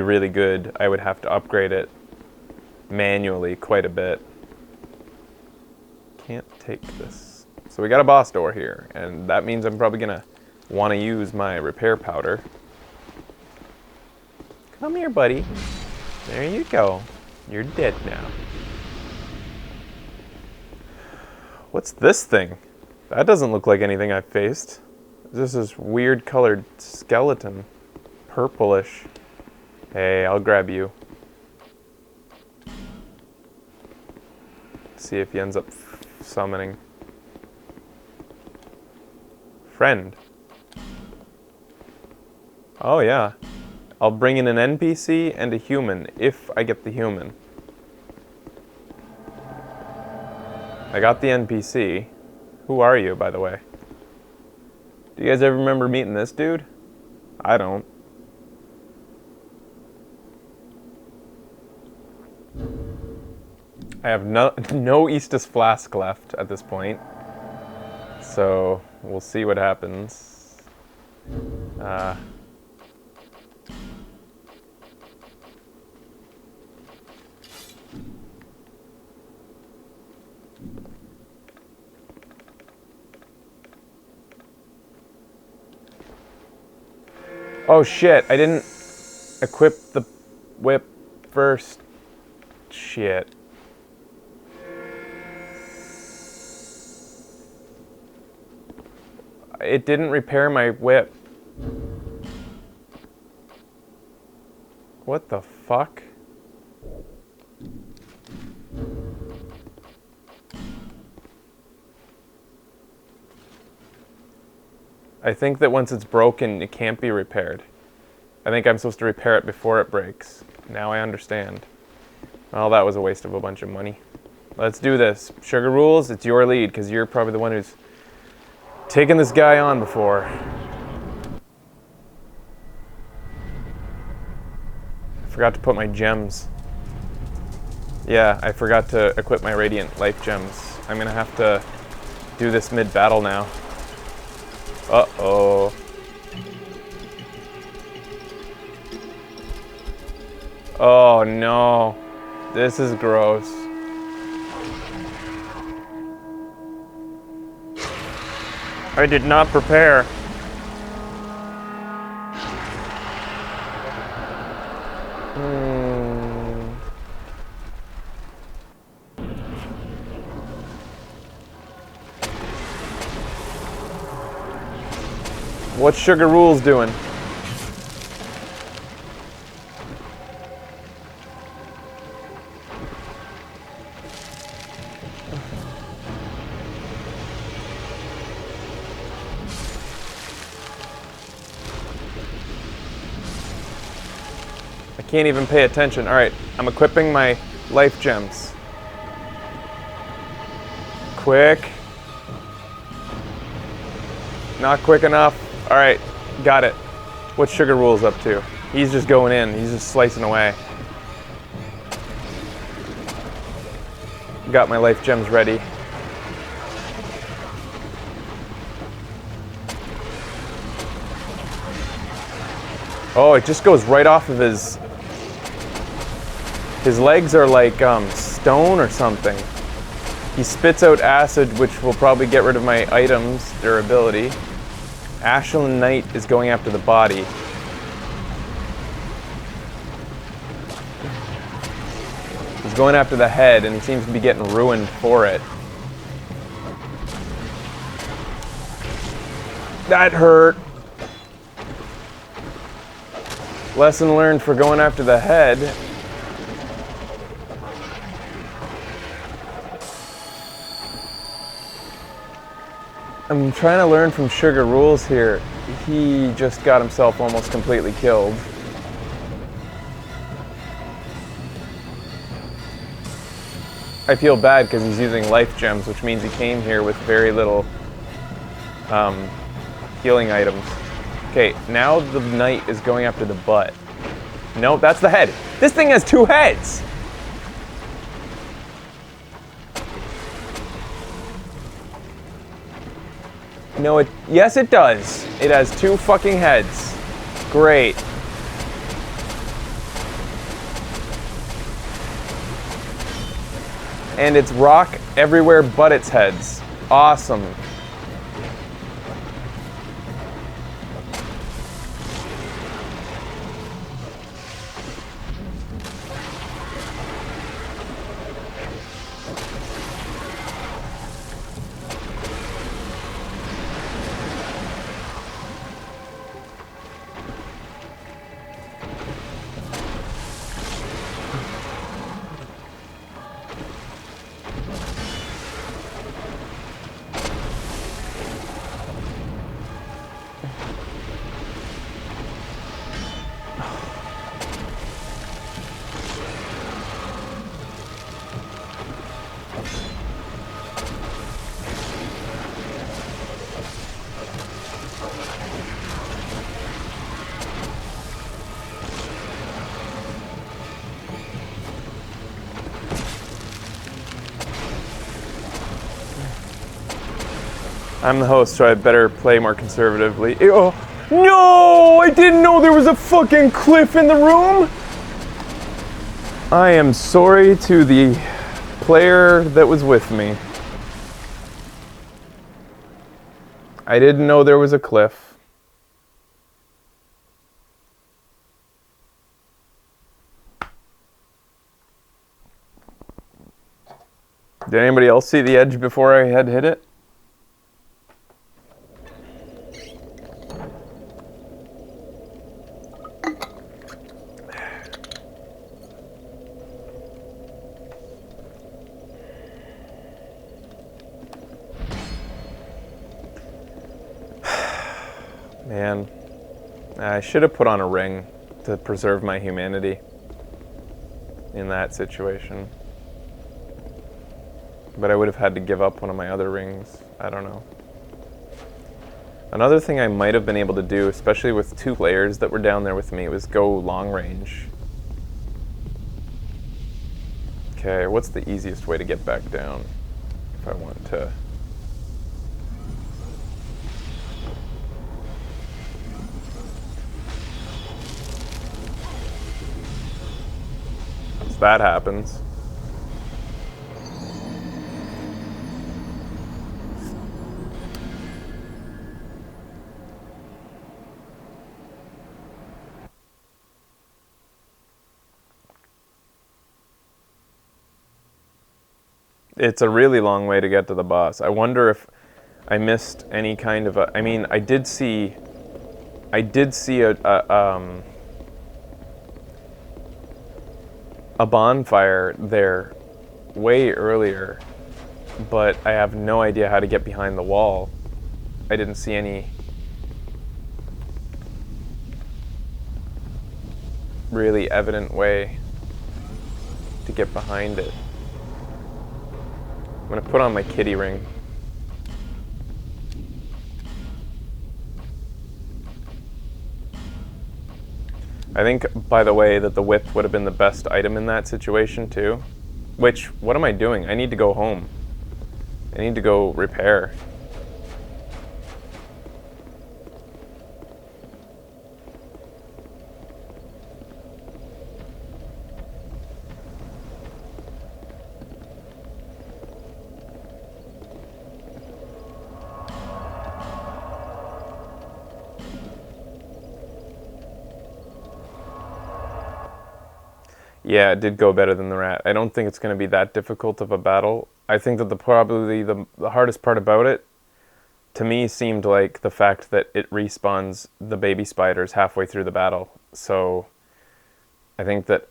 really good, I would have to upgrade it manually quite a bit. Can't take this. So we got a boss door here, and that means I'm probably gonna want to use my repair powder. Come here, buddy. There you go. You're dead now. What's this thing? That doesn't look like anything I've faced. This is weird colored skeleton. Purplish. Hey, I'll grab you. See if he ends up summoning. Friend. Oh yeah. I'll bring in an NPC and a human if I get the human. I got the NPC. Who are you, by the way? Do you guys ever remember meeting this dude? I don't. I have no Eastus Flask left at this point. So, we'll see what happens. Oh shit, I didn't equip the whip first. Shit. It didn't repair my whip. What the fuck? I think that once it's broken, it can't be repaired. I think I'm supposed to repair it before it breaks. Now I understand. Well, that was a waste of a bunch of money. Let's do this. Sugar Rules, it's your lead, because you're probably the one who's taken this guy on before. I forgot to put my gems. Yeah, I forgot to equip my Radiant Life Gems. I'm gonna have to do this mid-battle now. Uh-oh. Oh no. This is gross. I did not prepare. What's Sugar Rules doing? I can't even pay attention. All right, I'm equipping my life gems. Quick. Not quick enough. All right, got it. What's Sugar Rules up to? He's just going in. He's just slicing away. Got my life gems ready. Oh, it just goes right off of his... His legs are like stone or something. He spits out acid, which will probably get rid of my items' durability. Ashland Knight is going after the body. He's going after the head, and he seems to be getting ruined for it. That hurt. Lesson learned for going after the head. I'm trying to learn from Sugar Rules here. He just got himself almost completely killed. I feel bad because he's using life gems, which means he came here with very little healing items. Okay, now the knight is going after the butt. No, that's the head. This thing has two heads! No, yes it does. It has two fucking heads. Great. And it's rock everywhere but its heads. Awesome. I'm the host, so I better play more conservatively. Oh, no! I didn't know there was a fucking cliff in the room! I am sorry to the player that was with me. I didn't know there was a cliff. Did anybody else see the edge before I had hit it? Man, I should have put on a ring to preserve my humanity in that situation. But I would have had to give up one of my other rings. I don't know. Another thing I might have been able to do, especially with 2 players that were down there with me, was go long range. Okay, what's the easiest way to get back down if I want to? That happens. It's a really long way to get to the boss. I wonder if I missed any kind of a... I mean, I did see a bonfire there way earlier, but I have no idea how to get behind the wall. I didn't see any really evident way to get behind it. I'm gonna put on my kitty ring. I think, by the way, that the whip would have been the best item in that situation too. Which, what am I doing? I need to go home. I need to go repair. Yeah, it did go better than the rat. I don't think it's going to be that difficult of a battle. I think that probably the hardest part about it, to me, seemed like the fact that it respawns the baby spiders halfway through the battle. So I think that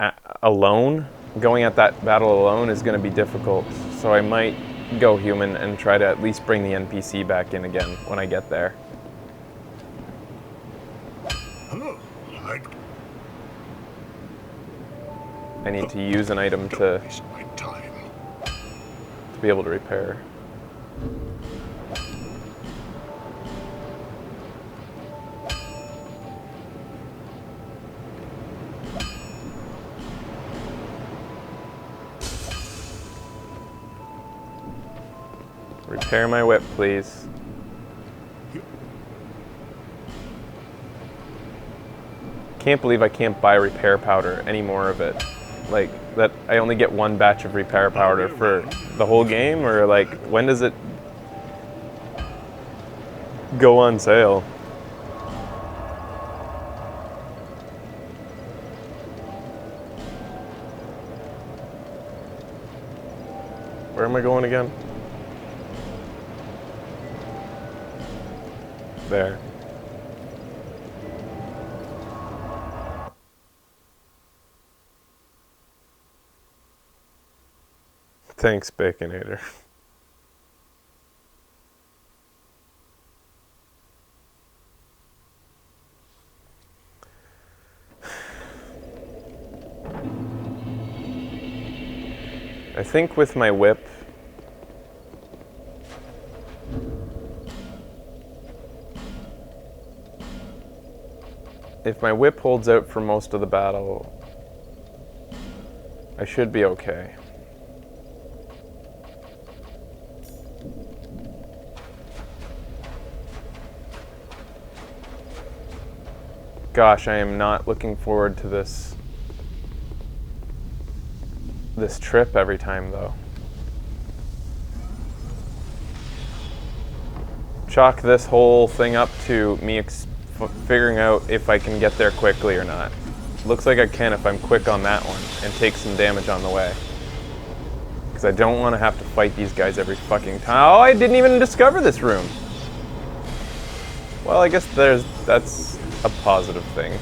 going at that battle alone is going to be difficult. So I might go human and try to at least bring the NPC back in again when I get there. I need to use an item to be able to repair. Repair my whip, please. Can't believe I can't buy repair powder, any more of it. Like, that I only get one batch of repair powder for the whole game? Or, like, when does it go on sale? Where am I going again? There. Thanks, Baconator. I think with my whip, if my whip holds out for most of the battle, I should be okay. Gosh, I am not looking forward to this trip every time, though. Chalk this whole thing up to me figuring out if I can get there quickly or not. Looks like I can if I'm quick on that one and take some damage on the way. Because I don't want to have to fight these guys every fucking time. Oh, I didn't even discover this room. Well, I guess that's a positive thing.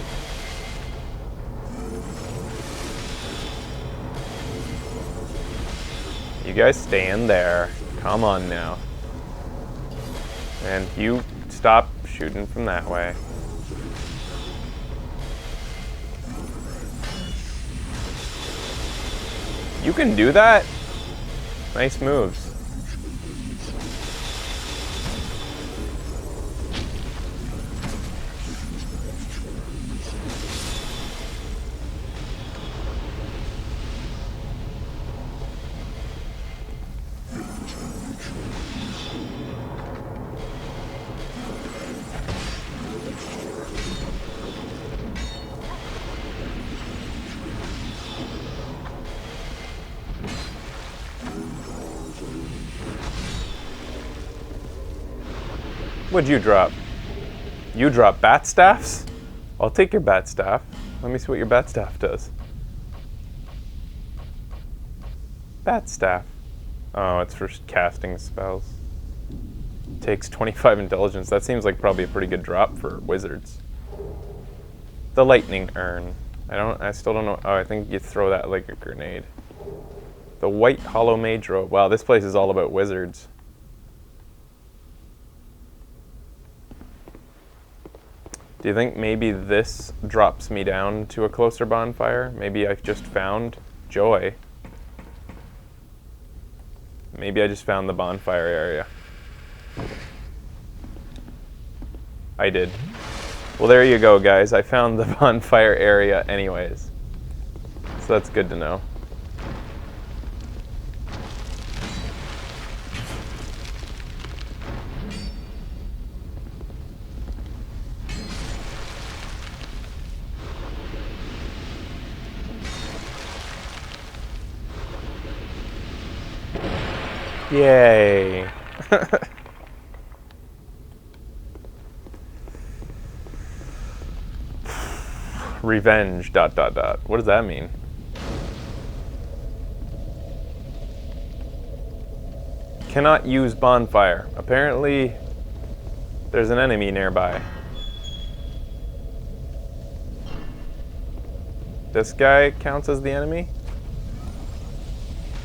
You guys stay in there. Come on now. And you stop shooting from that way. You can do that? Nice moves. What'd you drop? You drop bat staffs? I'll take your bat staff. Let me see what your bat staff does. Bat staff. Oh, it's for casting spells. Takes 25 intelligence. That seems like probably a pretty good drop for wizards. The lightning urn. I still don't know. Oh, I think you throw that like a grenade. The white hollow mage robe. Wow, this place is all about wizards. Do you think maybe this drops me down to a closer bonfire? Maybe I've just found joy. Maybe I just found the bonfire area. I did. Well, there you go, guys. I found the bonfire area anyways. So that's good to know. Yay. Revenge, ... What does that mean? Cannot use bonfire. Apparently, there's an enemy nearby. This guy counts as the enemy?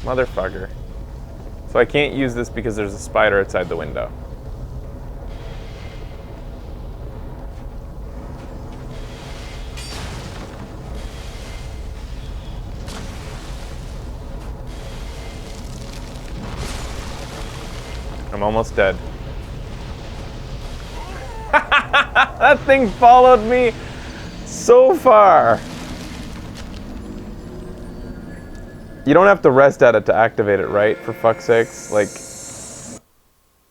Motherfucker. So I can't use this because there's a spider outside the window. I'm almost dead. That thing followed me so far. You don't have to rest at it to activate it, right? For fuck's sakes. Like,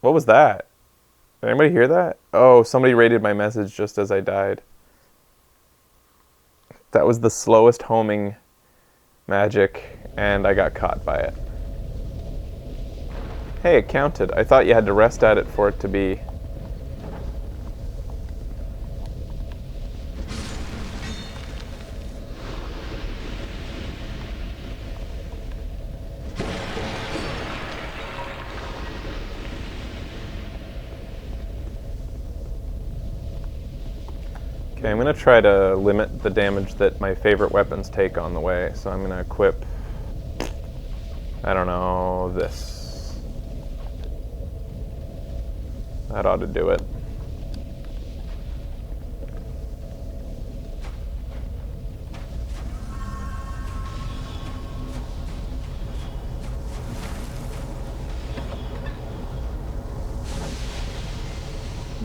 what was that? Did anybody hear that? Oh, somebody rated my message just as I died. That was the slowest homing magic, and I got caught by it. Hey, it counted. I thought you had to rest at it for it to be... Okay, I'm going to try to limit the damage that my favorite weapons take on the way, so I'm going to equip, I don't know, this. That ought to do it.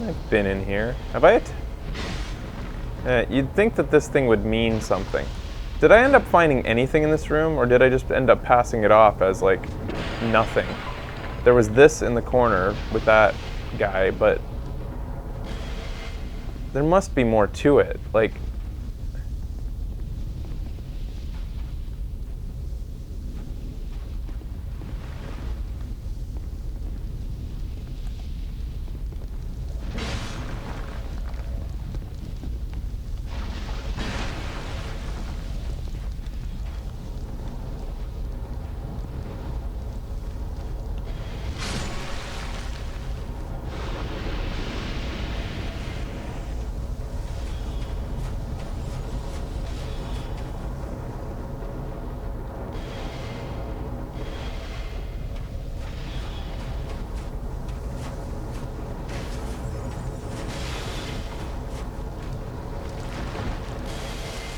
I've been in here. Have I? You'd think that this thing would mean something. Did I end up finding anything in this room, or did I just end up passing it off as, like, nothing? There was this in the corner with that guy, but there must be more to it. Like,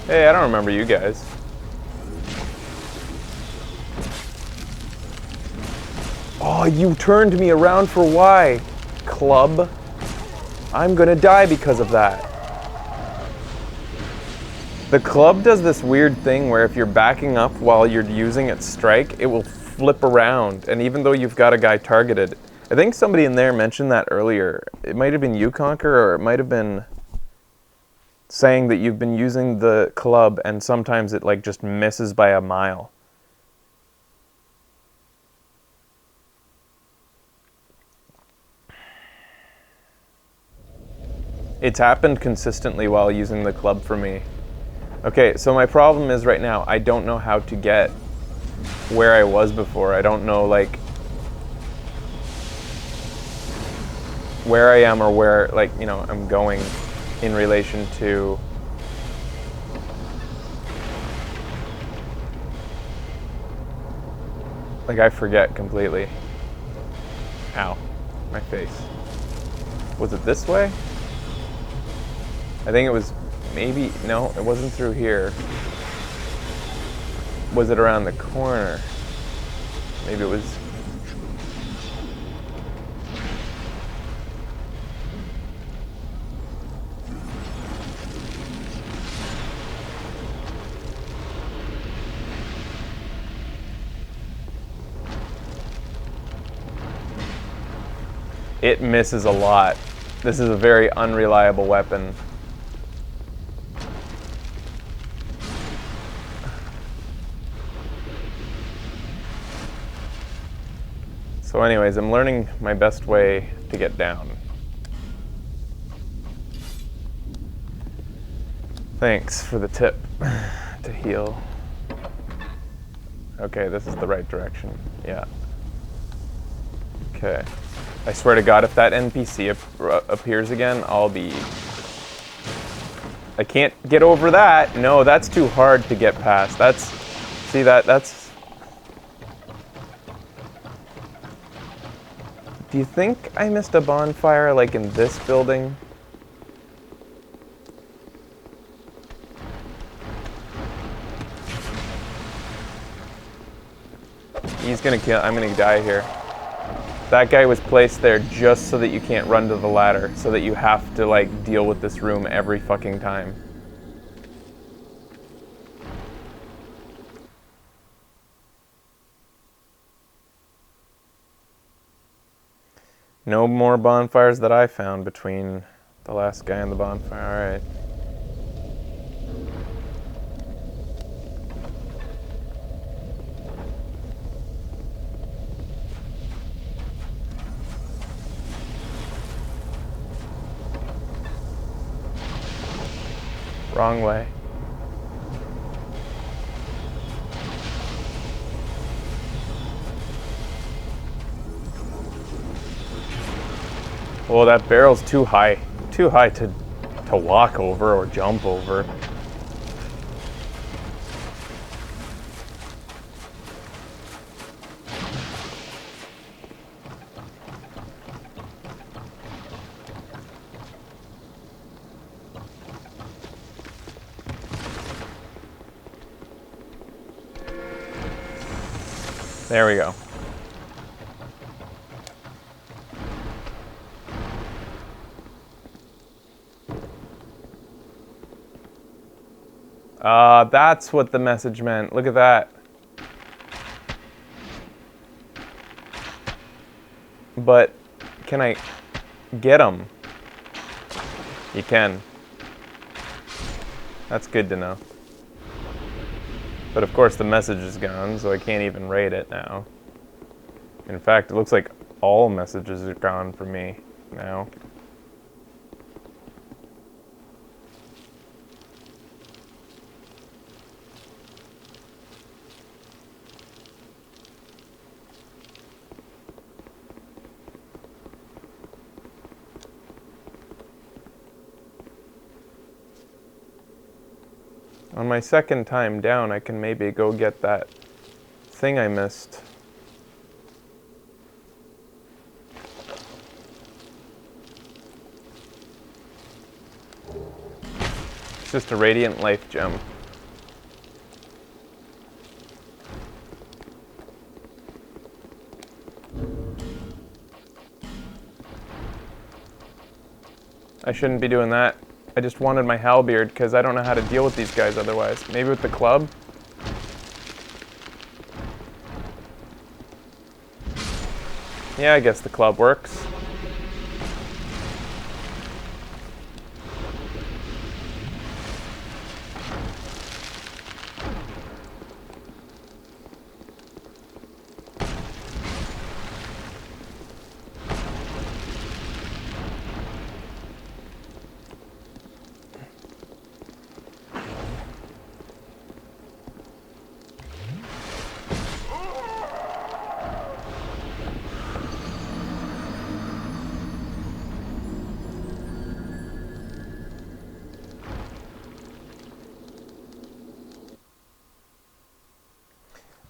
hey, I don't remember you guys. Oh, you turned me around for why? Club? I'm gonna die because of that. The club does this weird thing where if you're backing up while you're using its strike, it will flip around. And even though you've got a guy targeted, I think somebody in there mentioned that earlier. It might have been you, Conquer, or it might have been saying that you've been using the club and sometimes it like just misses by a mile. It's happened consistently while using the club for me. Okay, so my problem is right now, I don't know how to get where I was before. I don't know, like, where I am or where, like, you know, I'm going in relation to like, I forget completely. Ow, my face. Was it this way? I think it was maybe, no, it wasn't through here. Was it around the corner? Maybe it was. It misses a lot. This is a very unreliable weapon. So anyways, I'm learning my best way to get down. Thanks for the tip to heal. Okay, this is the right direction. Yeah. Okay. I swear to God, if that NPC appears again, I'll be... I can't get over that. No, that's too hard to get past. That's... See, that's... Do you think I missed a bonfire, like, in this building? He's gonna kill... I'm gonna die here. That guy was placed there just so that you can't run to the ladder, so that you have to, like, deal with this room every fucking time. No more bonfires that I found between the last guy and the bonfire. Alright. Wrong way. Well, that barrel's too high. Too high to walk over or jump over. There we go. That's what the message meant. Look at that. But can I get them? You can. That's good to know. But of course the message is gone, so I can't even rate it now. In fact, it looks like all messages are gone for me now. On my second time down, I can maybe go get that thing I missed. It's just a Radiant Life gem. I shouldn't be doing that. I just wanted my halberd because I don't know how to deal with these guys otherwise. Maybe with the club? Yeah, I guess the club works.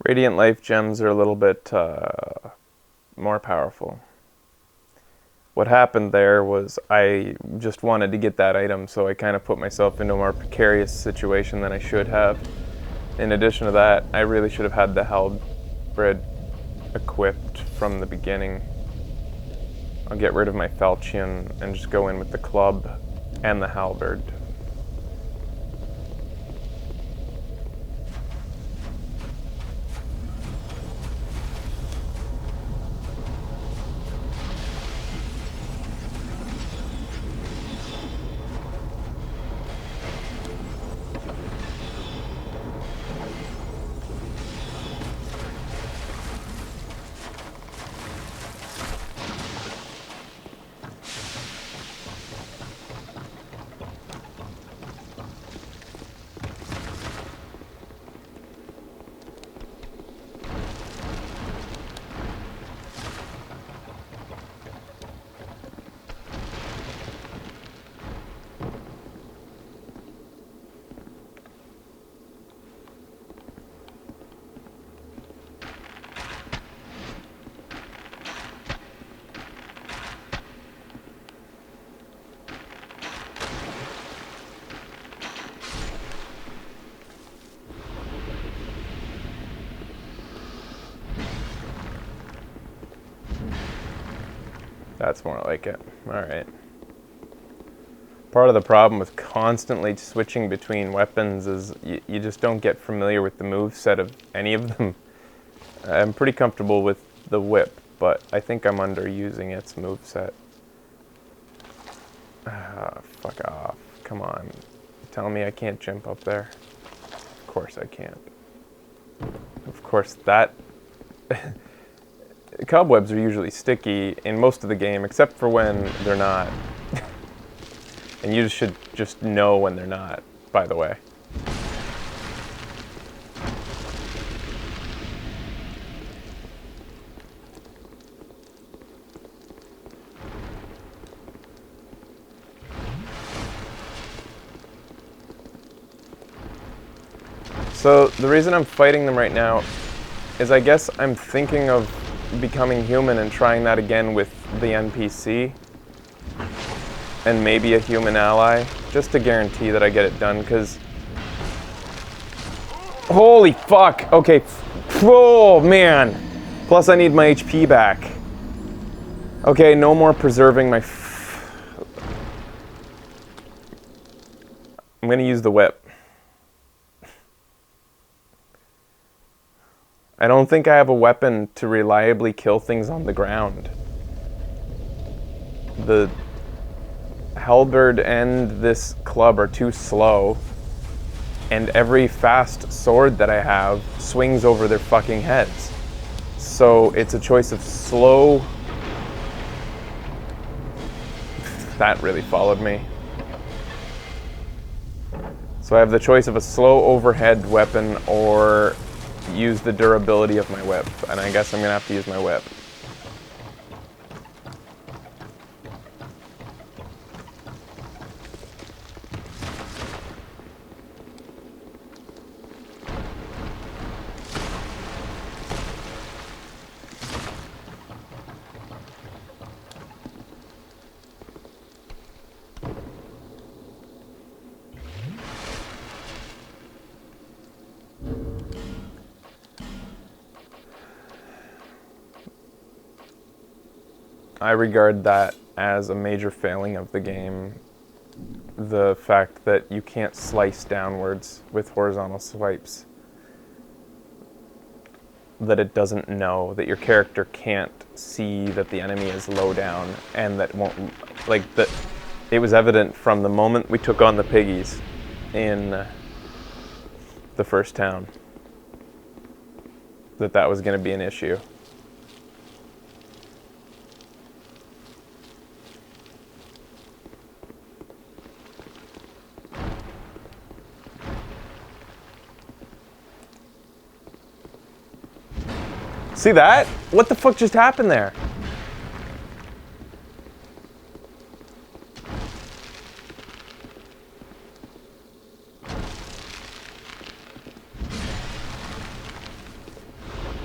Radiant Life gems are a little bit more powerful. What happened there was I just wanted to get that item, so I kind of put myself into a more precarious situation than I should have. In addition to that, I really should have had the halberd equipped from the beginning. I'll get rid of my falchion and just go in with the club and the halberd. That's more like it. Alright. Part of the problem with constantly switching between weapons is you just don't get familiar with the moveset of any of them. I'm pretty comfortable with the whip, but I think I'm underusing its moveset. Ah, fuck off. Come on. Tell me I can't jump up there. Of course I can't. Of course that... Cobwebs are usually sticky in most of the game, except for when they're not. And you should just know when they're not. by the way. So the reason I'm fighting them right now is I guess I'm thinking of becoming human and trying that again with the NPC and maybe a human ally, just to guarantee that I get it done, because holy fuck, okay, oh man, plus I need my HP back. Okay, no more preserving my I'm gonna use the whip. I don't think I have a weapon to reliably kill things on the ground. The halberd and this club are too slow, and every fast sword that I have swings over their fucking heads. So it's a choice of slow... That really followed me. So I have the choice of a slow overhead weapon or use the durability of my whip, and I guess I'm gonna have to use my whip. I regard that as a major failing of the game. The fact that you can't slice downwards with horizontal swipes. That it doesn't know, that your character can't see that the enemy is low down, and that won't, like, that it was evident from the moment we took on the piggies in the first town that that was going to be an issue. See that? What the fuck just happened there?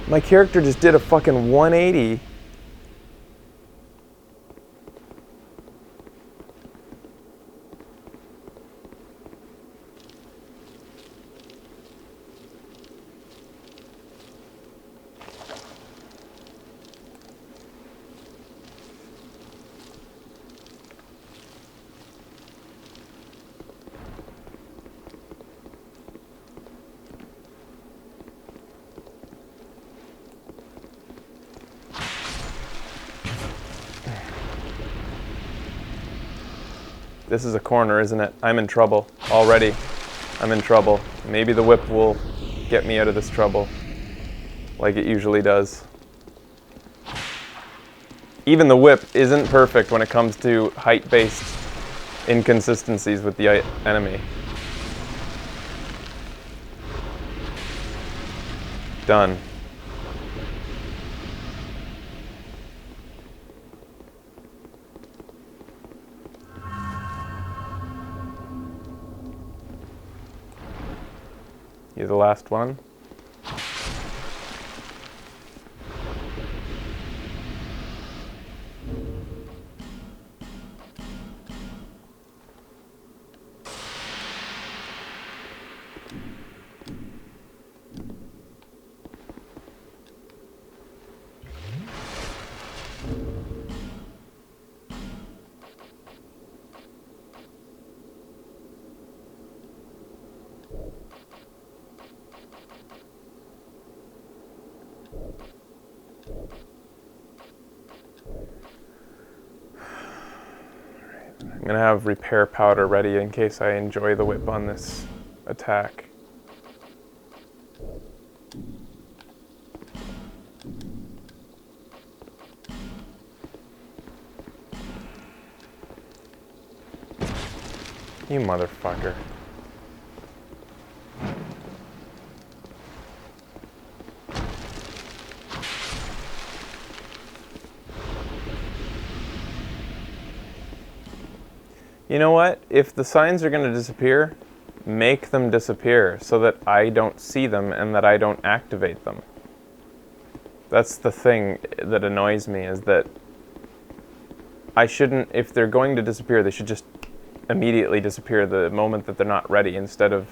My character just did a fucking 180. This is a corner, isn't it? I'm in trouble already. I'm in trouble. Maybe the whip will get me out of this trouble, like it usually does. Even the whip isn't perfect when it comes to height-based inconsistencies with the enemy. Done. You're the last one. I'm gonna have repair powder ready in case I enjoy the whip on this attack. You motherfucker. You know what? If the signs are going to disappear, make them disappear so that I don't see them and that I don't activate them. That's the thing that annoys me, is that I shouldn't, if they're going to disappear, they should just immediately disappear the moment that they're not ready, instead of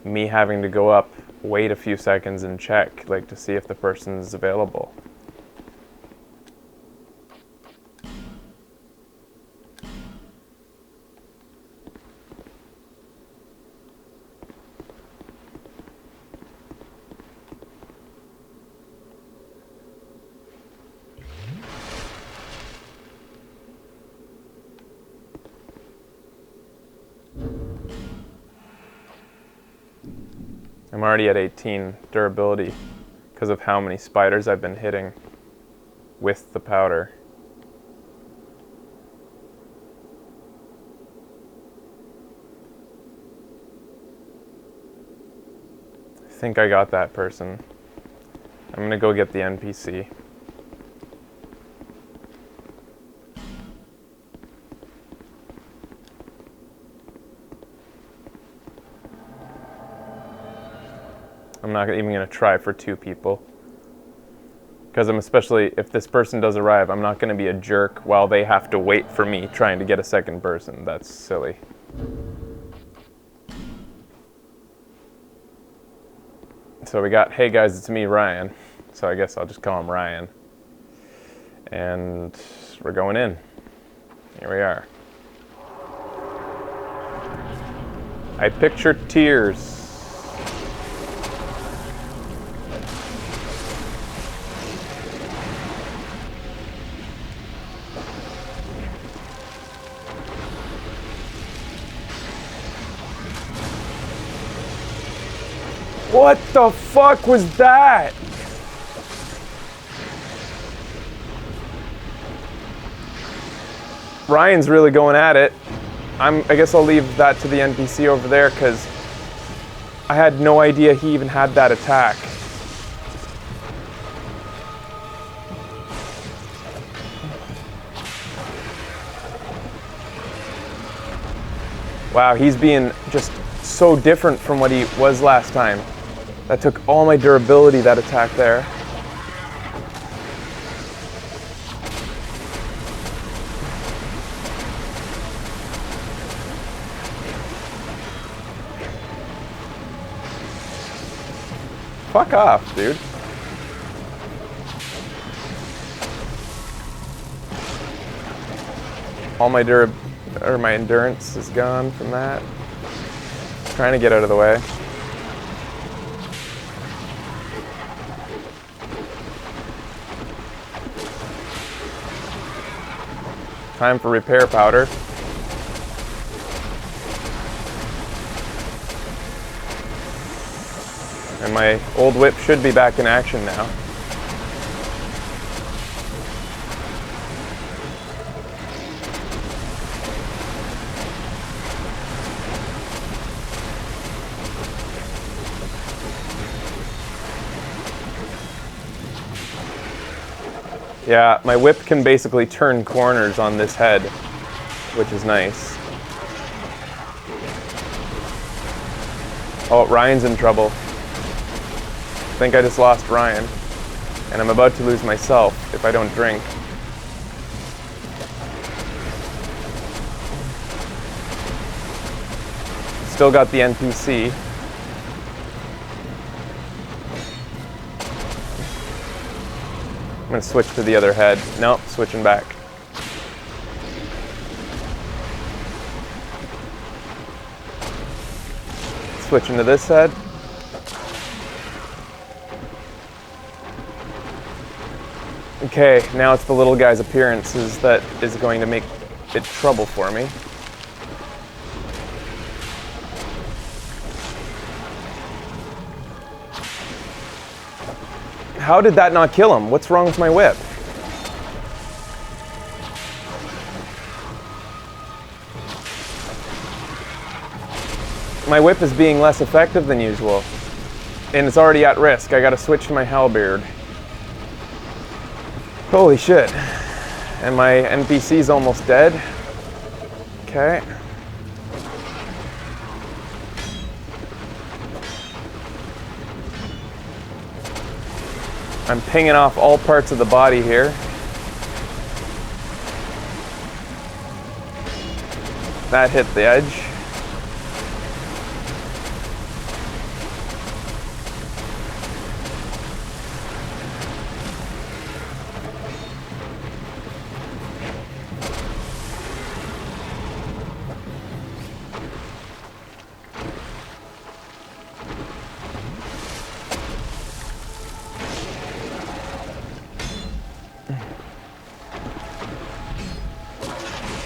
me having to go up, wait a few seconds and check, like, to see if the person's available. I'm already at 18 durability because of how many spiders I've been hitting with the powder. I think I got that person. I'm gonna go get the NPC. I'm not even going to try for 2 people. Because especially if this person does arrive, I'm not going to be a jerk while they have to wait for me trying to get a second person. That's silly. So we got, hey guys, it's me, Ryan. So I guess I'll just call him Ryan. And we're going in. Here we are. I picture tears. What the fuck was that? Ryan's really going at it. I guess I'll leave that to the NPC over there, because I had no idea he even had that attack. Wow, he's being just so different from what he was last time. That took all my durability, that attack there. Fuck off, dude. All my my endurance is gone from that. Trying to get out of the way. Time for repair powder. And my old whip should be back in action now. Yeah, my whip can basically turn corners on this head, which is nice. Oh, Ryan's in trouble. I think I just lost Ryan, and I'm about to lose myself if I don't drink. Still got the NPC. I'm gonna switch to the other head. Nope, switching back. Switching to this head. Okay, now it's the little guy's appearances that is going to make it trouble for me. How did that not kill him? What's wrong with my whip? My whip is being less effective than usual, and it's already at risk. I gotta switch to my halberd. Holy shit. And my NPC's almost dead. Okay. I'm pinging off all parts of the body here. That hit the edge.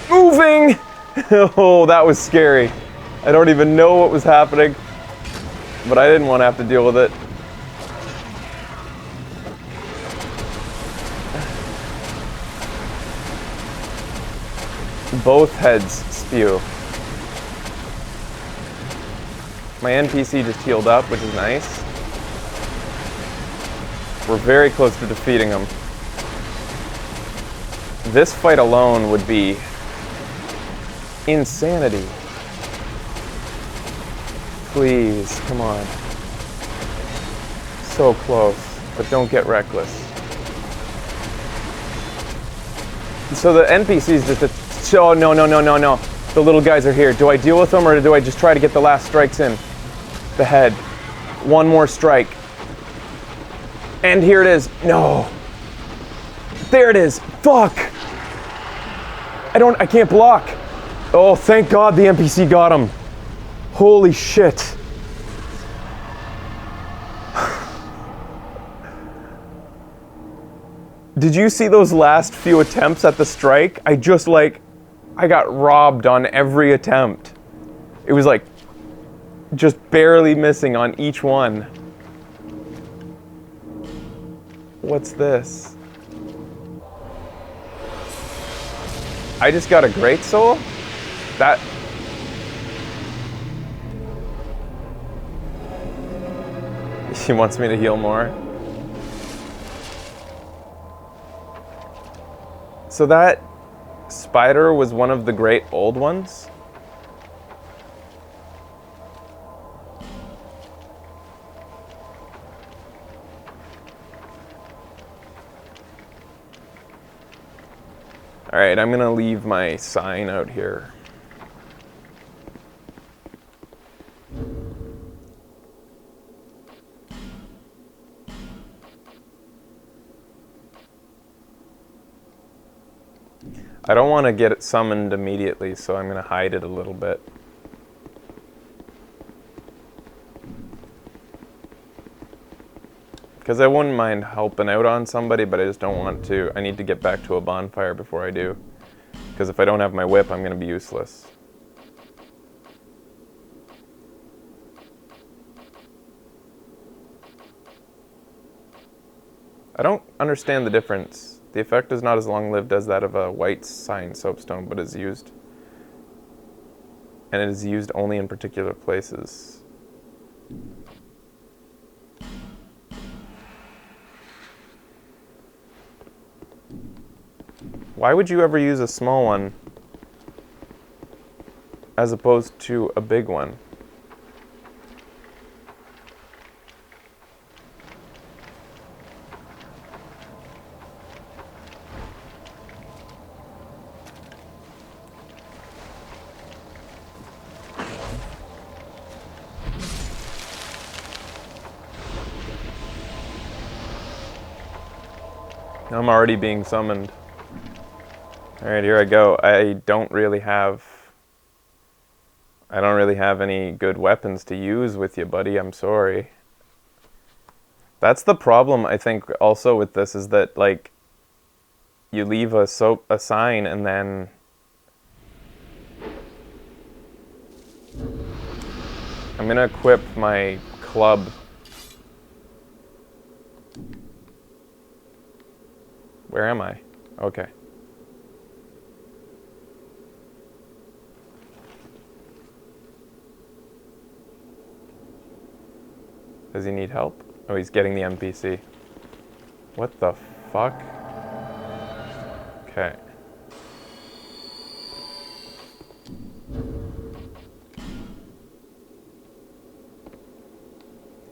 Moving! Oh, that was scary. I don't even know what was happening, but I didn't want to have to deal with it. Both heads spew. My NPC just healed up, which is nice. We're very close to defeating him. This fight alone would be insanity. Please, come on. So close, but don't get reckless. So the NPCs just... Oh, no. The little guys are here. Do I deal with them or do I just try to get the last strikes in? The head. One more strike. And here it is. No. There it is. Fuck. I can't block. Oh, thank God the NPC got him. Holy shit. Did you see those last few attempts at the strike? I got robbed on every attempt. It was like just barely missing on each one. What's this? I just got a great soul? That... She wants me to heal more. So that spider was one of the great old ones? Alright, I'm gonna leave my sign out here. I don't want to get it summoned immediately, so I'm going to hide it a little bit. Because I wouldn't mind helping out on somebody, but I just don't want to. I need to get back to a bonfire before I do. Because if I don't have my whip, I'm going to be useless. I don't understand the difference. The effect is not as long-lived as that of a white cyan soapstone, but is used, and it is used only in particular places. Why would you ever use a small one as opposed to a big one? I'm already being summoned. Alright, here I go. I don't really have any good weapons to use with you, buddy. I'm sorry. That's the problem, I think, also with this, is that, like, you leave a sign and then... I'm gonna equip my club. Where am I? Okay. Does he need help? Oh, he's getting the NPC. What the fuck? Okay.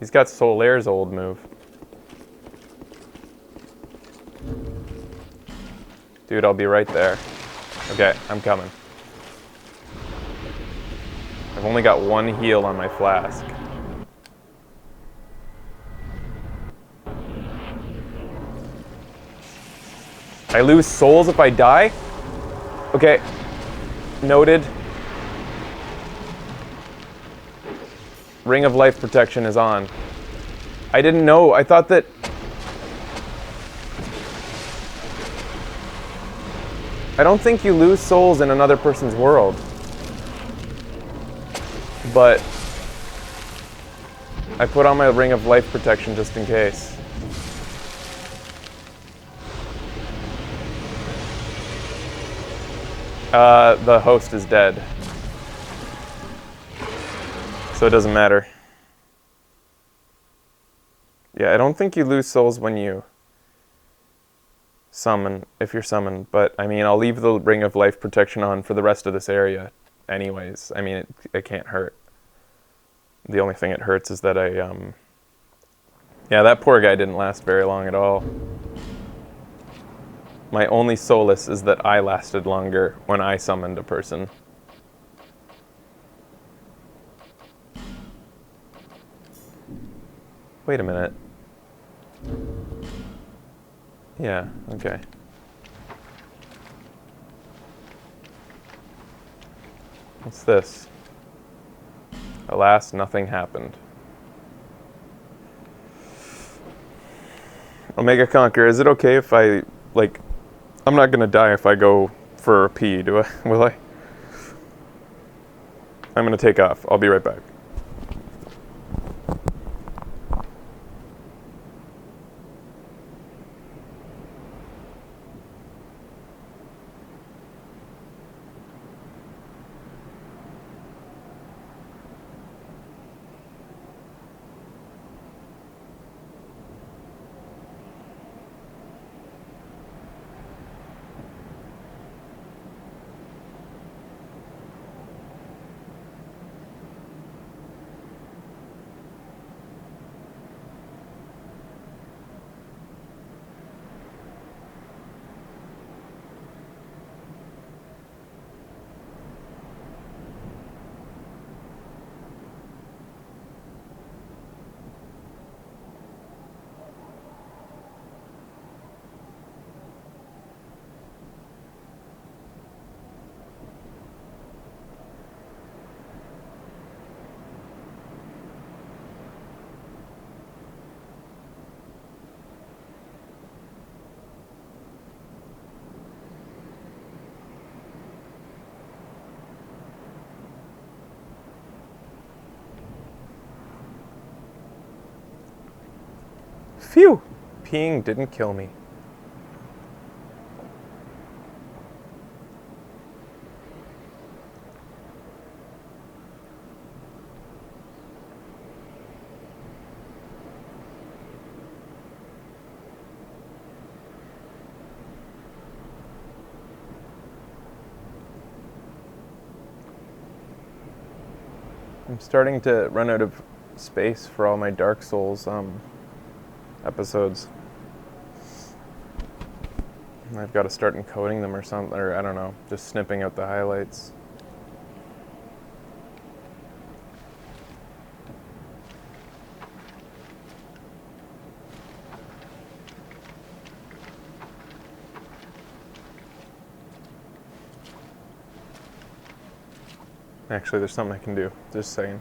He's got Solaire's old move. Dude, I'll be right there. Okay, I'm coming. I've only got one heal on my flask. I lose souls if I die? Okay. Noted. Ring of Life Protection is on. I didn't know. I thought that... I don't think you lose souls in another person's world. But I put on my Ring of Life Protection just in case. The host is dead. So it doesn't matter. Yeah, I don't think you lose souls when you summon, if you're summoned. But, I mean, I'll leave the Ring of Life Protection on for the rest of this area anyways. I mean, it can't hurt. The only thing it hurts is that yeah, that poor guy didn't last very long at all. My only solace is that I lasted longer when I summoned a person. Wait a minute. Yeah, okay. What's this? Alas, nothing happened. Omega Conquer, is it okay if I, like, I'm not gonna die if I go for a pee, will I? I'm gonna take off. I'll be right back. Phew! Peeing didn't kill me. I'm starting to run out of space for all my Dark Souls episodes. I've got to start encoding them or something, or I don't know, just snipping out the highlights. Actually, there's something I can do, just saying.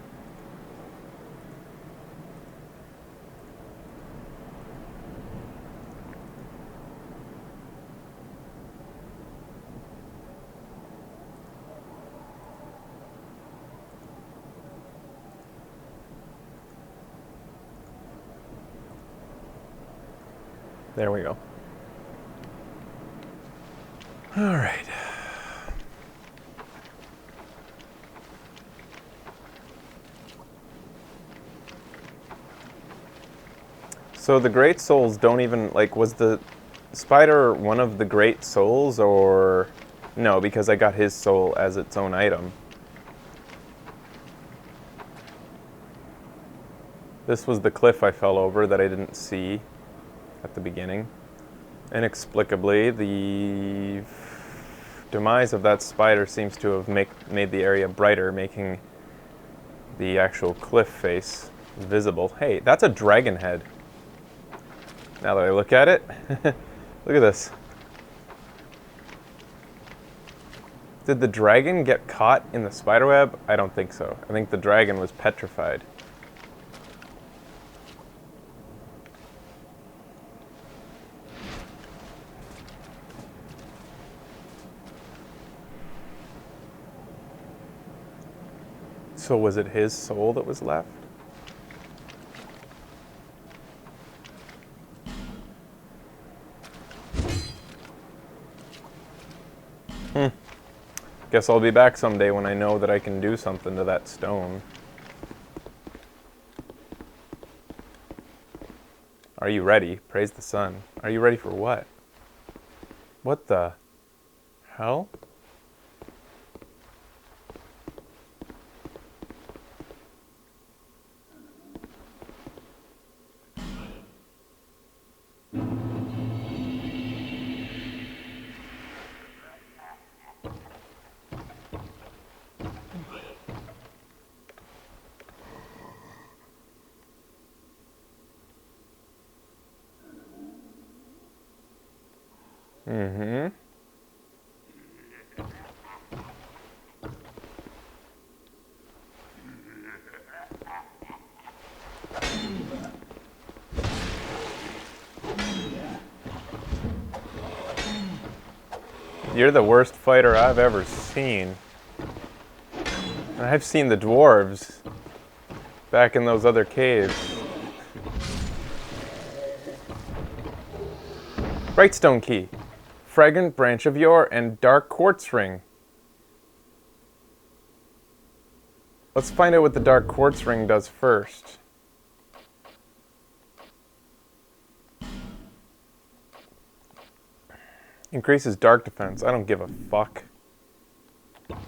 There we go. All right. So the Great Souls don't even, like, was the spider one of the Great Souls, or no, because I got his soul as its own item. This was the cliff I fell over that I didn't see at the beginning. Inexplicably, the demise of that spider seems to have made the area brighter, making the actual cliff face visible. Hey, that's a dragon head. Now that I look at it, look at this. Did the dragon get caught in the spiderweb? I don't think so. I think the dragon was petrified. So was it his soul that was left? Guess I'll be back someday when I know that I can do something to that stone. Are you ready? Praise the sun. Are you ready for what? What the hell? Mm-hmm. You're the worst fighter I've ever seen. And I've seen the dwarves back in those other caves. Brightstone key. Fragrant branch of yore and dark quartz ring. Let's find out what the dark quartz ring does first. Increases dark defense. I don't give a fuck.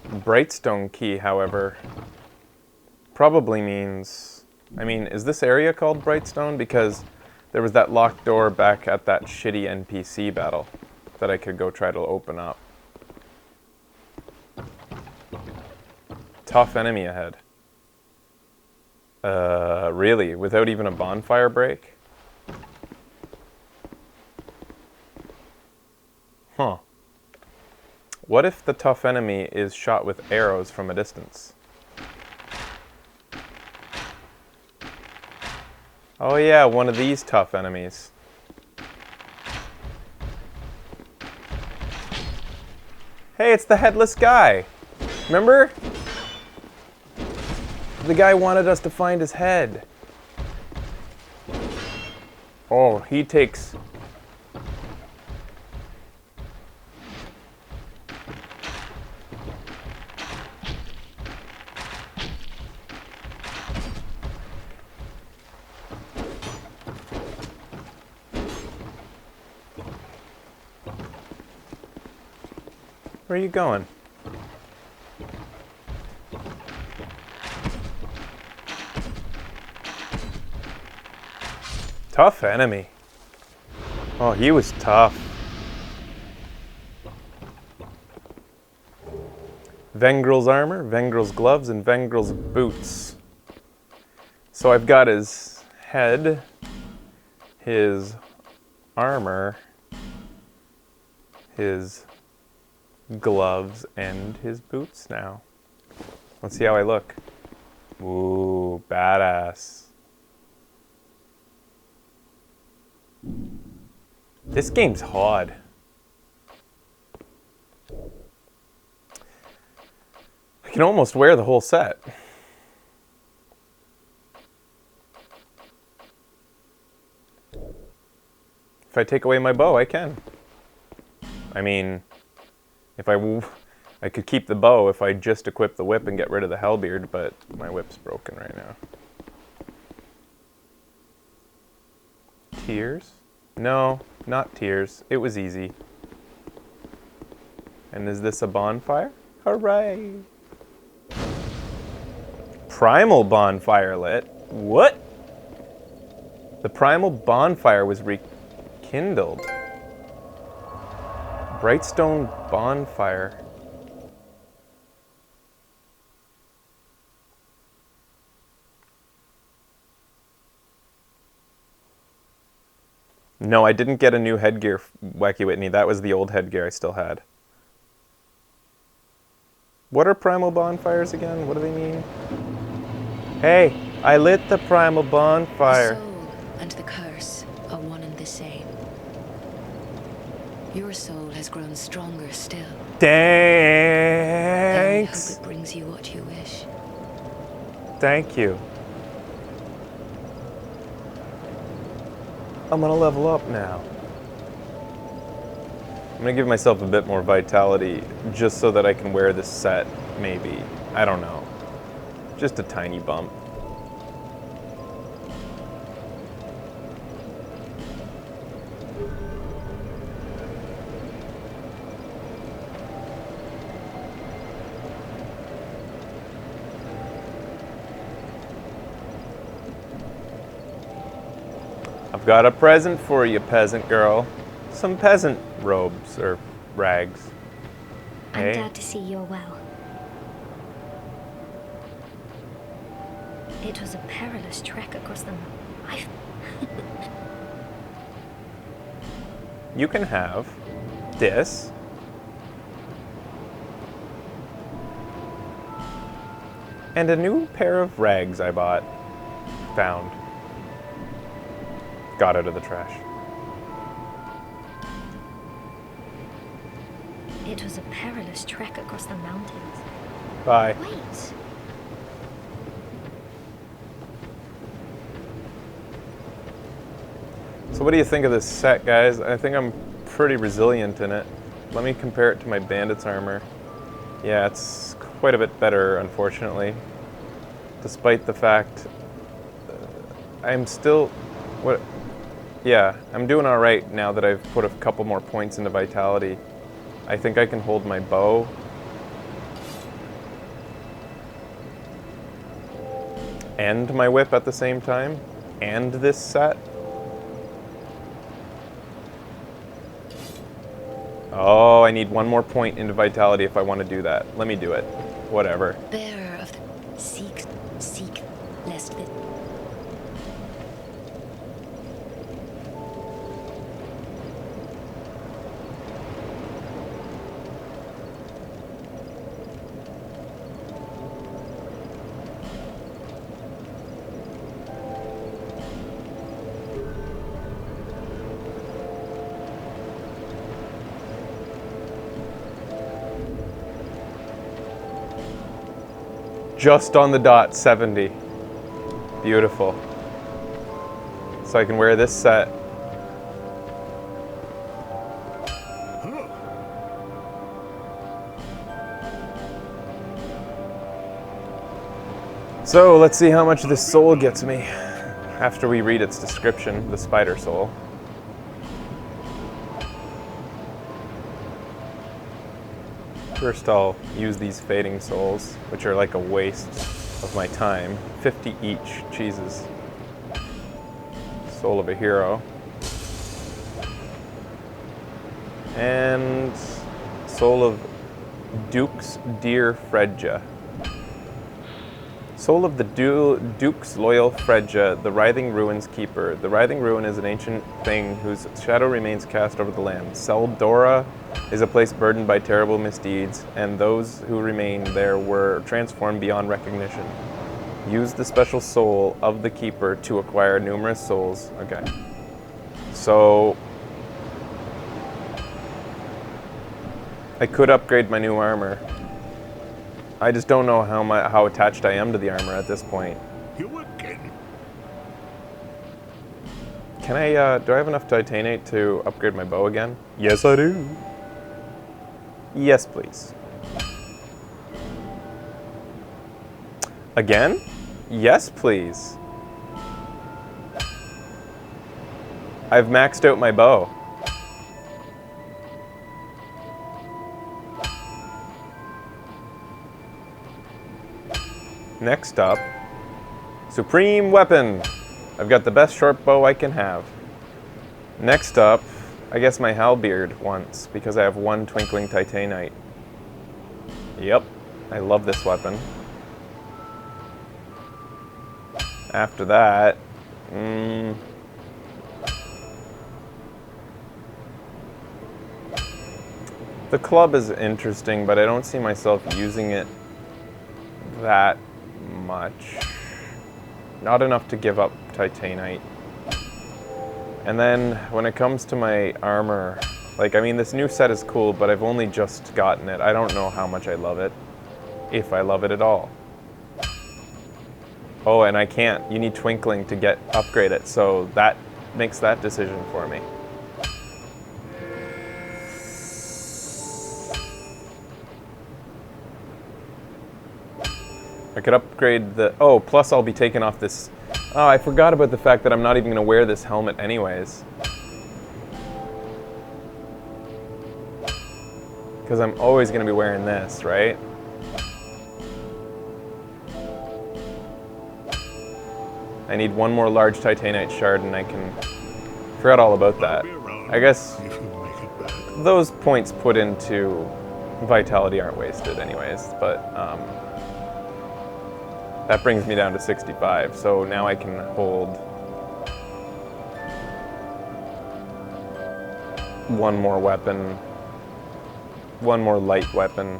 Brightstone key, however, probably means... I mean, is this area called Brightstone? Because there was that locked door back at that shitty NPC battle that I could go try to open up. Tough enemy ahead. Really? Without even a bonfire break? Huh. What if the tough enemy is shot with arrows from a distance? Oh yeah, one of these tough enemies. Hey, it's the headless guy. Remember? The guy wanted us to find his head. Oh, he takes... Where are you going? Tough enemy. Oh, he was tough. Vengrel's armor, Vengrel's gloves, and Vengrel's boots. So I've got his head, his armor, his gloves, and his boots now. Let's see how I look. Ooh, badass. This game's hard. I can almost wear the whole set. If I take away my bow, I can. I mean, if I could keep the bow if I just equip the whip and get rid of the halberd, but my whip's broken right now. Tears? No, not tears. It was easy. And is this a bonfire? Hooray! Primal bonfire lit. What? The primal bonfire was rekindled. Brightstone bonfire. No, I didn't get a new headgear, Wacky Whitney. That was the old headgear I still had. What are primal bonfires again? What do they mean? Hey, I lit the primal bonfire. The soul and the curse are one and the same. Your soul has grown stronger still. I hope Thanks. it brings you what you wish. Thank you. I'm gonna level up now. I'm gonna give myself a bit more vitality just so that I can wear this set, maybe. I don't know. Just a tiny bump. I've got a present for you, peasant girl. Some peasant robes, or rags. I'm Hey. glad to see you're well. It was a perilous trek across the... You can have this. And a new pair of rags I found. Got out of the trash. It was a perilous trek across the mountains. Bye. Wait. So what do you think of this set, guys? I think I'm pretty resilient in it. Let me compare it to my bandit's armor. Yeah, it's quite a bit better, unfortunately. Despite the fact I'm still... Yeah, I'm doing all right now that I've put a couple more points into vitality. I think I can hold my bow. And my whip at the same time. And this set. Oh, I need one more point into vitality if I want to do that. Let me do it. Whatever. Bearer of the... Seek, lest the... Just on the dot, 70. Beautiful. So I can wear this set. So let's see how much this soul gets me after we read its description, the spider soul. First I'll use these fading souls, which are like a waste of my time. 50 each, Jesus. Soul of a hero. And soul of Duke's Dear Fredja. Soul of the Duke's Loyal Fredja, the Writhing Ruin's Keeper. The Writhing Ruin is an ancient thing whose shadow remains cast over the land. Seldora is a place burdened by terrible misdeeds, and those who remain there were transformed beyond recognition. Use the special soul of the Keeper to acquire numerous souls. Okay. So I could upgrade my new armor. I just don't know how attached I am to the armor at this point. Can I, do I have enough titanate to upgrade my bow again? Yes, I do. Yes, please. Again? Yes, please. I've maxed out my bow. Next up, Supreme Weapon. I've got the best short bow I can have. Next up, I guess my halberd once, because I have one twinkling titanite. Yep, I love this weapon. After that, the club is interesting, but I don't see myself using it that much. Not enough to give up titanite. And then when it comes to my armor, like, I mean, this new set is cool, but I've only just gotten it. I don't know how much I love it, if I love it at all. Oh, and I can't. You need twinkling to upgrade it, so that makes that decision for me. I could upgrade the... Oh, plus I'll be taking off this... Oh, I forgot about the fact that I'm not even going to wear this helmet anyways. Because I'm always going to be wearing this, right? I need one more large titanite shard and I can... Forgot all about that. I guess those points put into vitality aren't wasted anyways, but... that brings me down to 65, so now I can hold one more weapon, one more light weapon.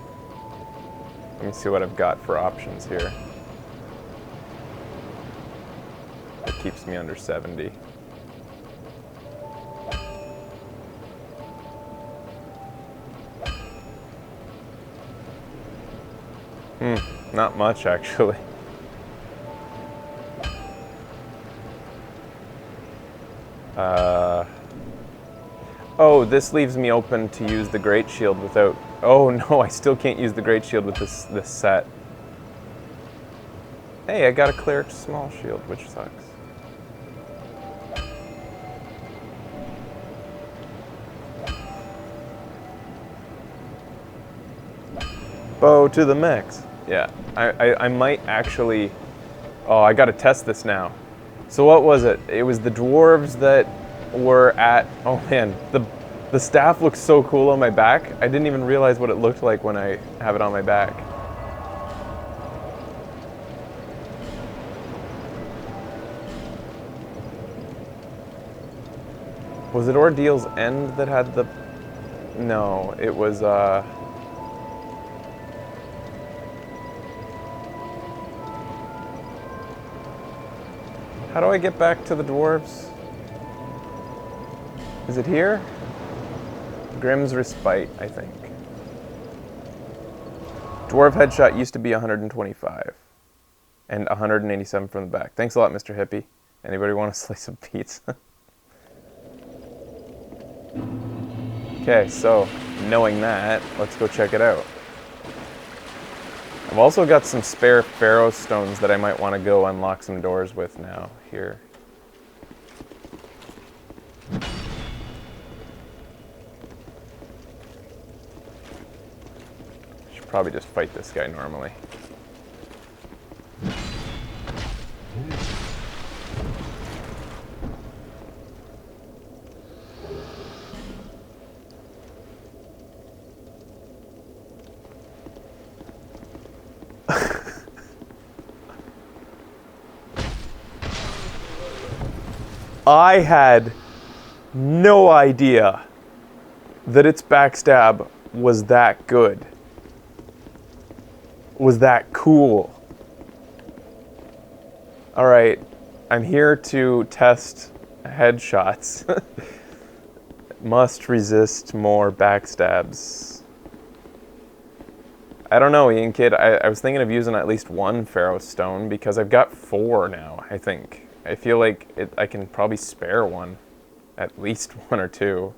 Let me see what I've got for options here. It keeps me under 70. Not much actually. Oh, this leaves me open to use the Great Shield without... Oh no, I still can't use the Great Shield with this set. Hey, I got a Cleric Small Shield, which sucks. Bow to the max. Yeah, I might actually... Oh, I gotta test this now. So what was it? It was the dwarves that were at... Oh man, the staff looks so cool on my back. I didn't even realize what it looked like when I have it on my back. Was it Ordeal's End that had the... No, it was... How do I get back to the dwarves? Is it here? Grimm's Respite, I think. Dwarf headshot used to be 125. And 187 from the back. Thanks a lot, Mr. Hippie. Anybody want a slice of pizza? Okay, so knowing that, let's go check it out. I've also got some spare Pharaoh stones that I might want to go unlock some doors with now here. Should probably just fight this guy normally. I had no idea that its backstab was that good. Was that cool. Alright, I'm here to test headshots. Must resist more backstabs. I don't know, Ian Kid. I was thinking of using at least one Pharaoh Stone because I've got 4 now, I think. I feel like I can probably spare one. At least 1 or 2.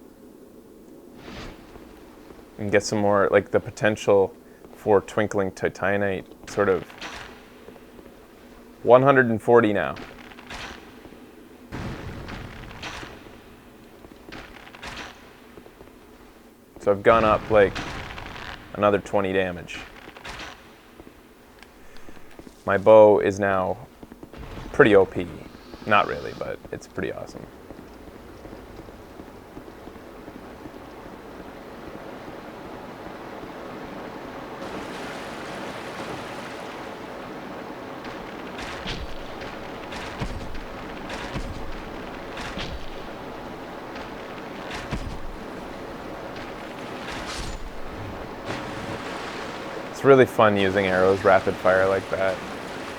And get some more, like the potential for Twinkling Titanite, sort of. 140 now. So I've gone up like another 20 damage. My bow is now pretty OP. Not really, but it's pretty awesome. It's really fun using arrows rapid fire like that.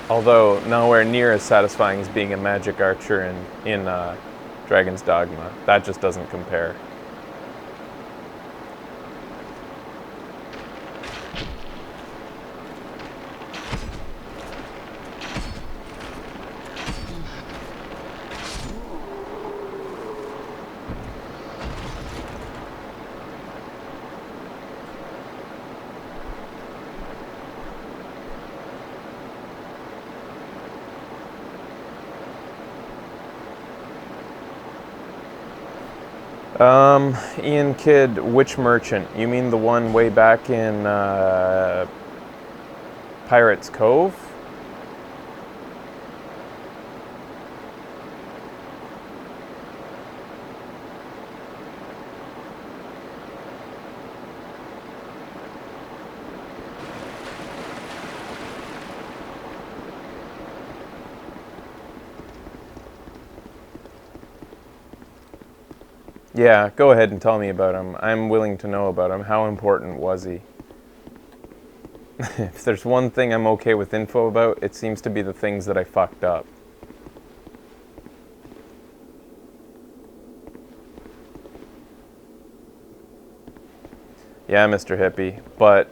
Although nowhere near as satisfying as being a magic archer in Dragon's Dogma. That just doesn't compare. Ian Kidd, which merchant? You mean the one way back in Pirates Cove? Yeah, go ahead and tell me about him. I'm willing to know about him. How important was he? If there's one thing I'm okay with info about, it seems to be the things that I fucked up. Yeah, Mr. Hippie, but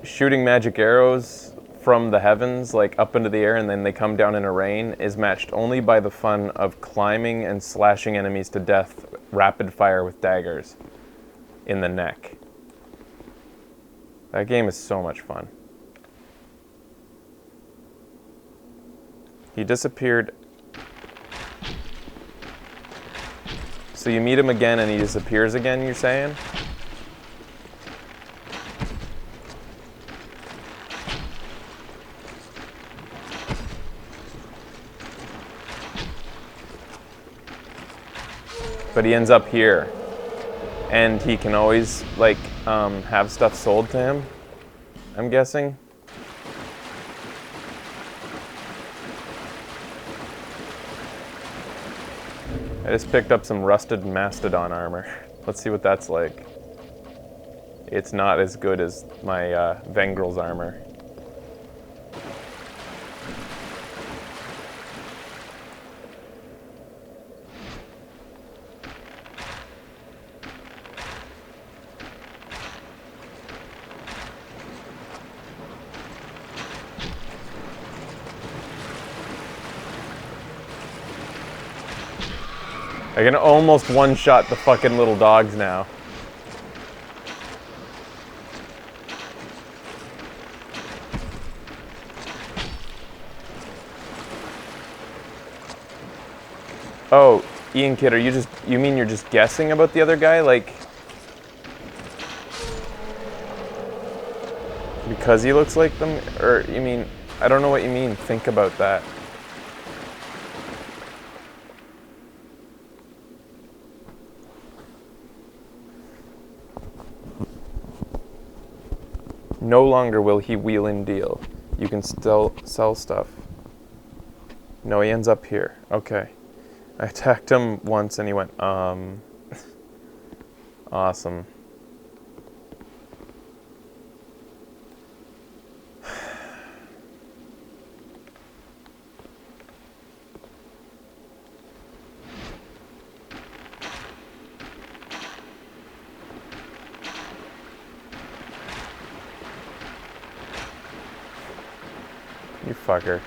shooting magic arrows from the heavens, like up into the air, and then they come down in a rain, is matched only by the fun of climbing and slashing enemies to death rapid fire with daggers in the neck. That game is so much fun. He disappeared. So you meet him again and he disappears again, you're saying? But he ends up here, and he can always like have stuff sold to him, I'm guessing. I just picked up some rusted mastodon armor. Let's see what that's like. It's not as good as my Vengrel's armor. I can almost one-shot the fucking little dogs now. Oh, Ian Kidd, you mean you're just guessing about the other guy? Like, because he looks like them? Or you mean, I don't know what you mean, think about that. No longer will he wheel and deal. You can still sell stuff. No, he ends up here. Okay. I attacked him once and he went, Awesome. You fucker.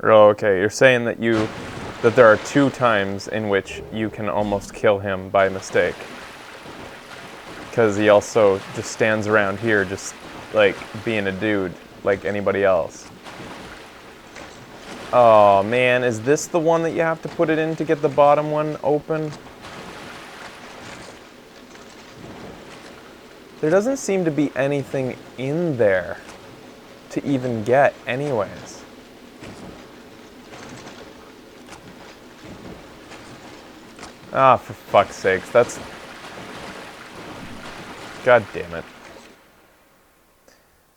Oh, okay. You're saying that there are 2 times in which you can almost kill him by mistake. because he also just stands around here just like being a dude like anybody else. Oh man, is this the one that you have to put it in to get the bottom one open? There doesn't seem to be anything in there to even get anyways. Ah, for fuck's sakes, that's... God damn it.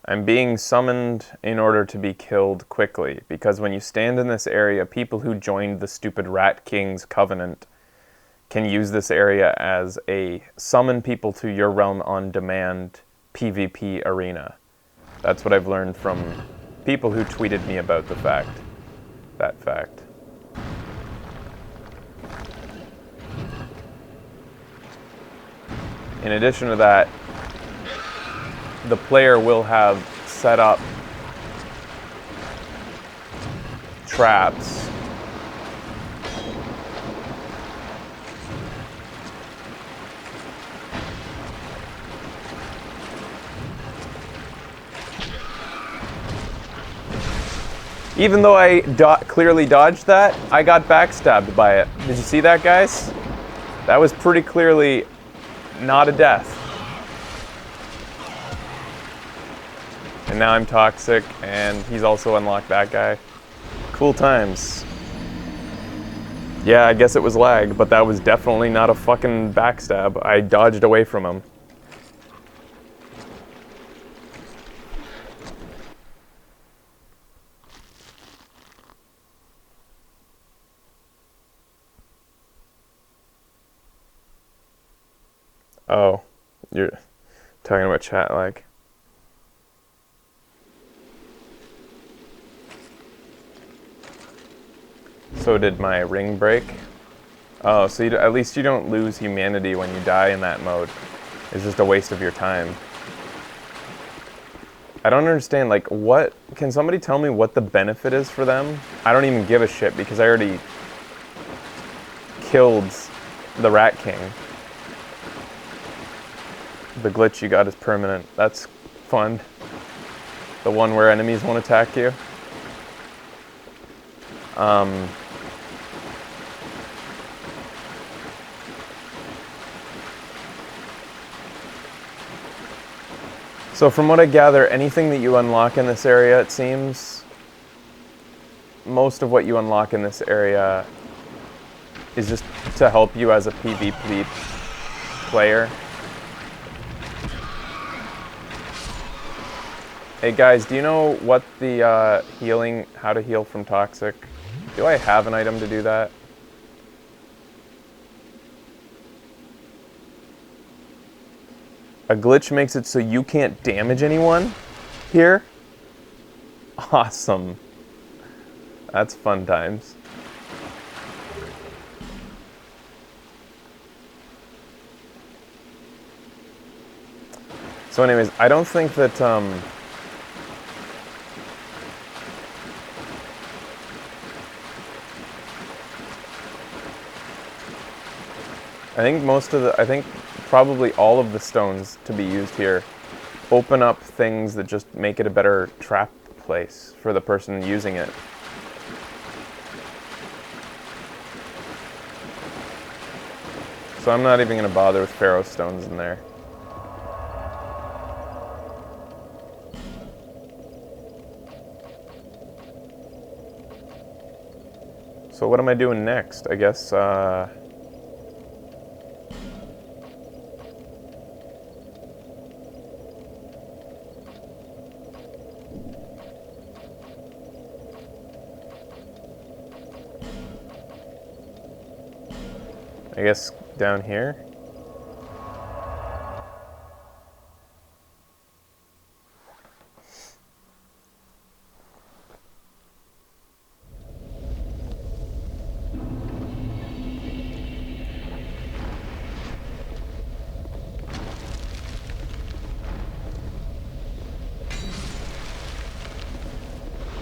I'm being summoned in order to be killed quickly, because when you stand in this area, people who joined the stupid Rat King's covenant can use this area as a summon people to your realm on demand PvP arena. That's what I've learned from people who tweeted me about that fact. In addition to that, the player will have set up traps even though I clearly dodged that, I got backstabbed by it. Did you see that, guys? That was pretty clearly not a death. And now I'm toxic, and he's also unlocked that guy. Cool times. Yeah, I guess it was lag, but that was definitely not a fucking backstab. I dodged away from him. Oh, you're talking about chat lag. So did my ring break? Oh, so at least you don't lose humanity when you die in that mode. It's just a waste of your time. I don't understand, like, what... Can somebody tell me what the benefit is for them? I don't even give a shit because I already killed the Rat King. The glitch you got is permanent. That's fun. The one where enemies won't attack you. So from what I gather, anything that you unlock in this area, it seems, most of what you unlock in this area is just to help you as a PvP player. Hey guys, do you know what the how to heal from toxic? Do I have an item to do that? A glitch makes it so you can't damage anyone here? Awesome. That's fun times. So anyways, I don't think that, I think probably all of the stones to be used here open up things that just make it a better trap place for the person using it. So I'm not even going to bother with Pharaoh stones in there. So what am I doing next? I guess, down here.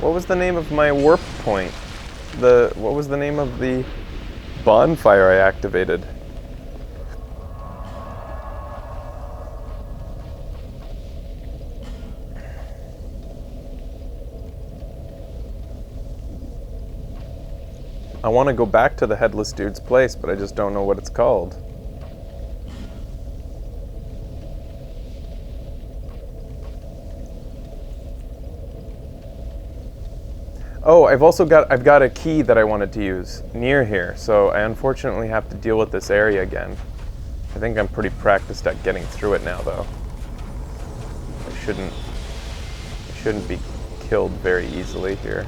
What was the name of my warp point? What was the name of the bonfire I activated? I want to go back to the headless dude's place, but I just don't know what it's called. Oh, I've got a key that I wanted to use near here, so I unfortunately have to deal with this area again. I think I'm pretty practiced at getting through it now, though. I shouldn't be killed very easily here.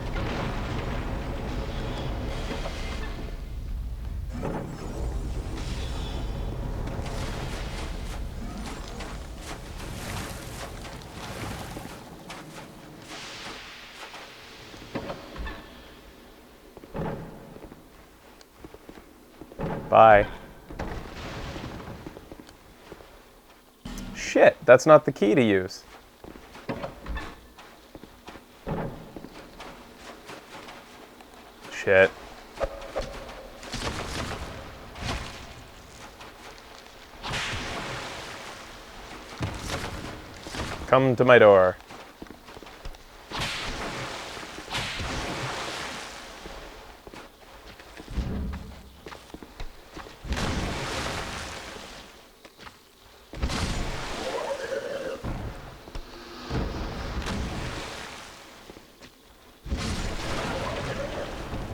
Bye. Shit, that's not the key to use. Shit. Come to my door.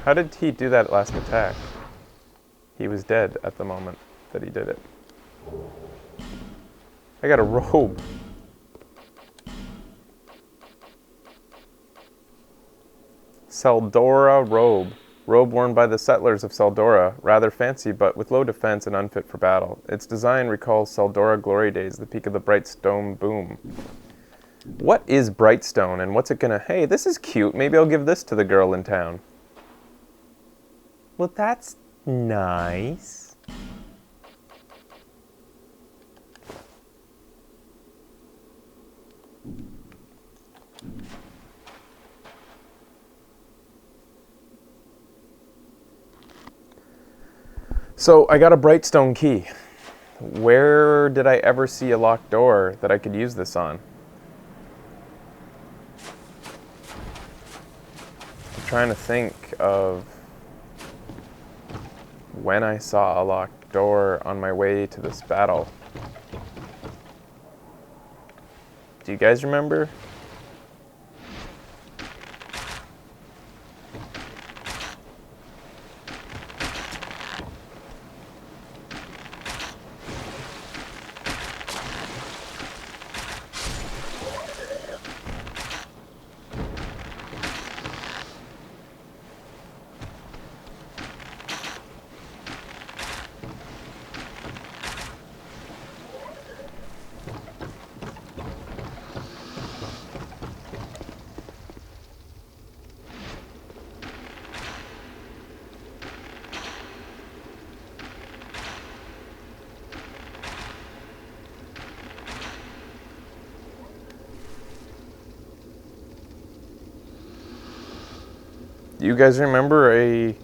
How did he do that last attack? He was dead at the moment that he did it. I got a robe. Saldora robe. Robe worn by the settlers of Saldora. Rather fancy, but with low defense and unfit for battle. Its design recalls Saldora glory days, the peak of the Brightstone boom. What is Brightstone, and what's it gonna... Hey, this is cute. Maybe I'll give this to the girl in town. Well, that's nice. So, I got a Brightstone key. Where did I ever see a locked door that I could use this on? I'm trying to think of when I saw a locked door on my way to this battle. Do you guys remember? Do you guys remember a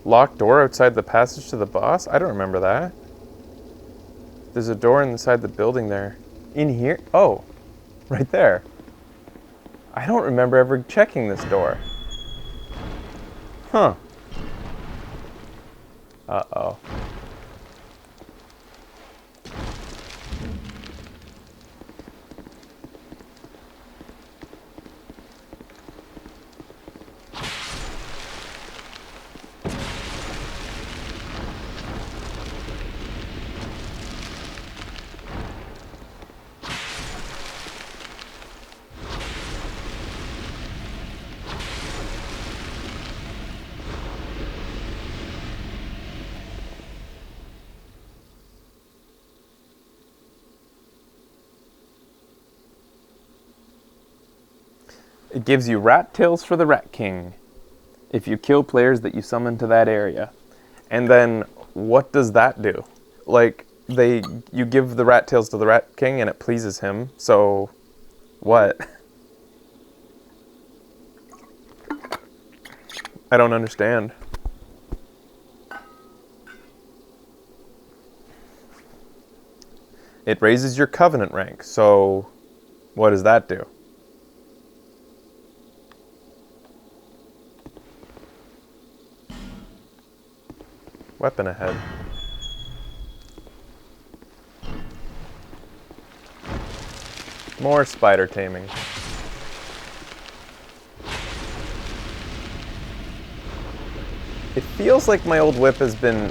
locked door outside the passage to the boss? I don't remember that. There's a door inside the building there. In here? Oh, right there. I don't remember ever checking this door. Huh. Uh-oh. It gives you rat tails for the Rat King if you kill players that you summon to that area. And then what does that do? Like, you give the rat tails to the Rat King and it pleases him, so what? I don't understand. It raises your covenant rank, so what does that do? weapon ahead. More spider taming. It feels like my old whip has been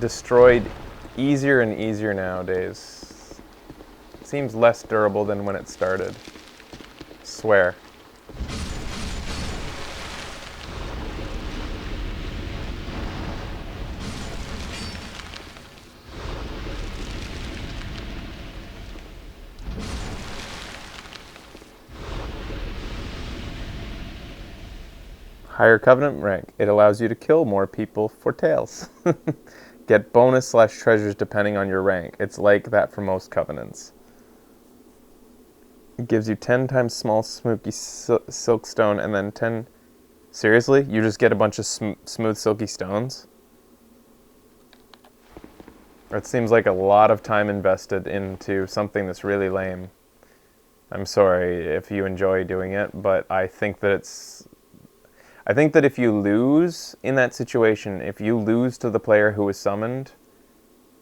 destroyed easier and easier nowadays. It seems less durable than when it started. Swear. Higher Covenant rank. It allows you to kill more people for tails. Get bonus / treasures depending on your rank. It's like that for most Covenants. It gives you 10 times small smoky silk stone and then 10... Seriously? You just get a bunch of smooth silky stones? It seems like a lot of time invested into something that's really lame. I'm sorry if you enjoy doing it, but I think that if you lose in that situation, if you lose to the player who was summoned,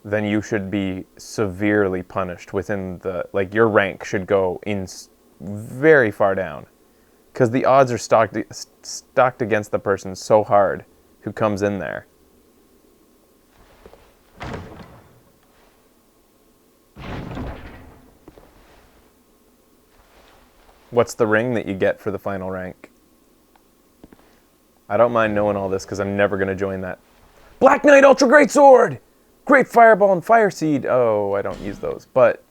then you should be severely punished within the... Like, your rank should go in very far down. Because the odds are stacked against the person so hard who comes in there. What's the ring that you get for the final rank? I don't mind knowing all this because I'm never going to join that. Black Knight Ultra Great Sword! Great Fireball and Fire Seed! Oh, I don't use those, but...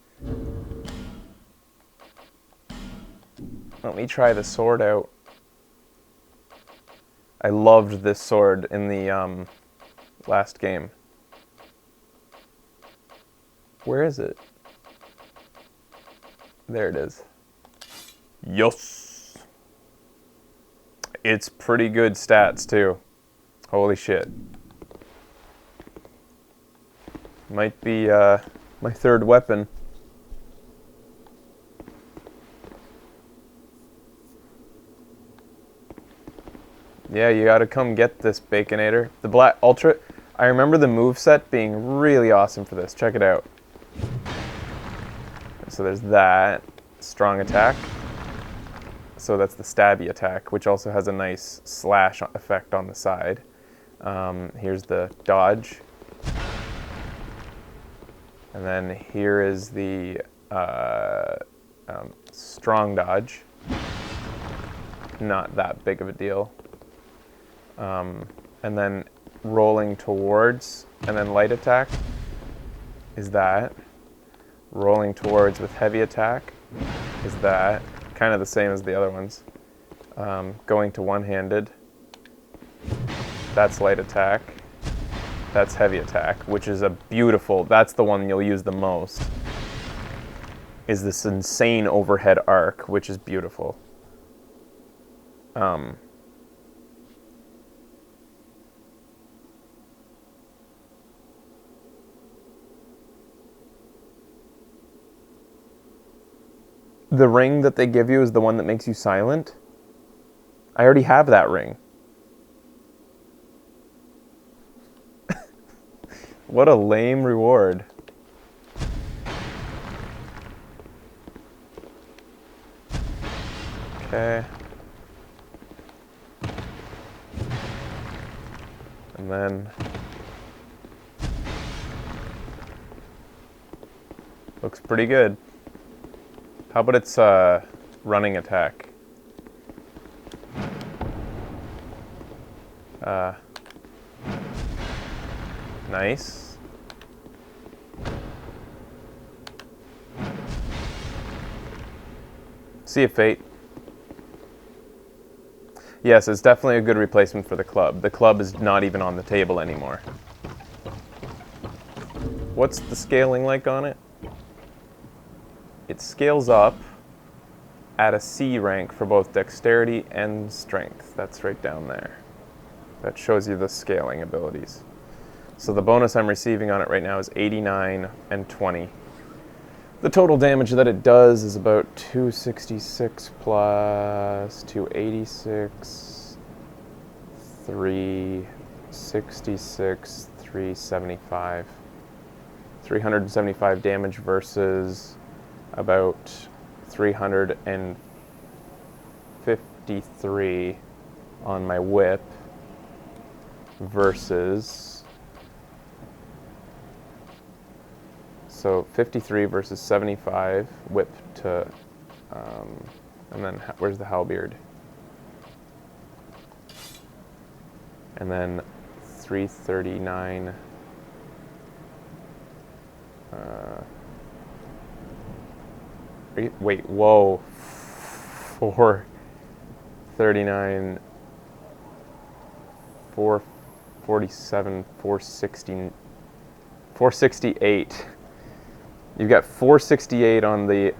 Let me try the sword out. I loved this sword in the last game. Where is it? There it is. Yes! It's pretty good stats, too. Holy shit. Might be my third weapon. Yeah, you gotta come get this, Baconator. The Black Ultra... I remember the moveset being really awesome for this. Check it out. So there's that. Strong attack. So that's the stabby attack, which also has a nice slash effect on the side. Here's the dodge. And then here is the strong dodge. Not that big of a deal. And then rolling towards, and then light attack is that. Rolling towards with heavy attack is that. Kind of the same as the other ones. Going to one-handed, that's light attack. That's heavy attack, which is a beautiful, that's the one you'll use the most, is this insane overhead arc, which is beautiful. The ring that they give you is the one that makes you silent? I already have that ring. What a lame reward. Okay. And then... looks pretty good. How about its running attack? Nice. Sea of Fate. Yes, it's definitely a good replacement for the club. The club is not even on the table anymore. What's the scaling like on it? It scales up at a C rank for both dexterity and strength. That's right down there. That shows you the scaling abilities. So the bonus I'm receiving on it right now is 89 and 20. The total damage that it does is about 266 plus 286, 366, 375. 375 damage versus about 353 on my whip versus, so 53 versus 75 whip to, and then where's the halberd? And then 339. Wait, whoa. 439, 447, 460, 468. You've got 468 on the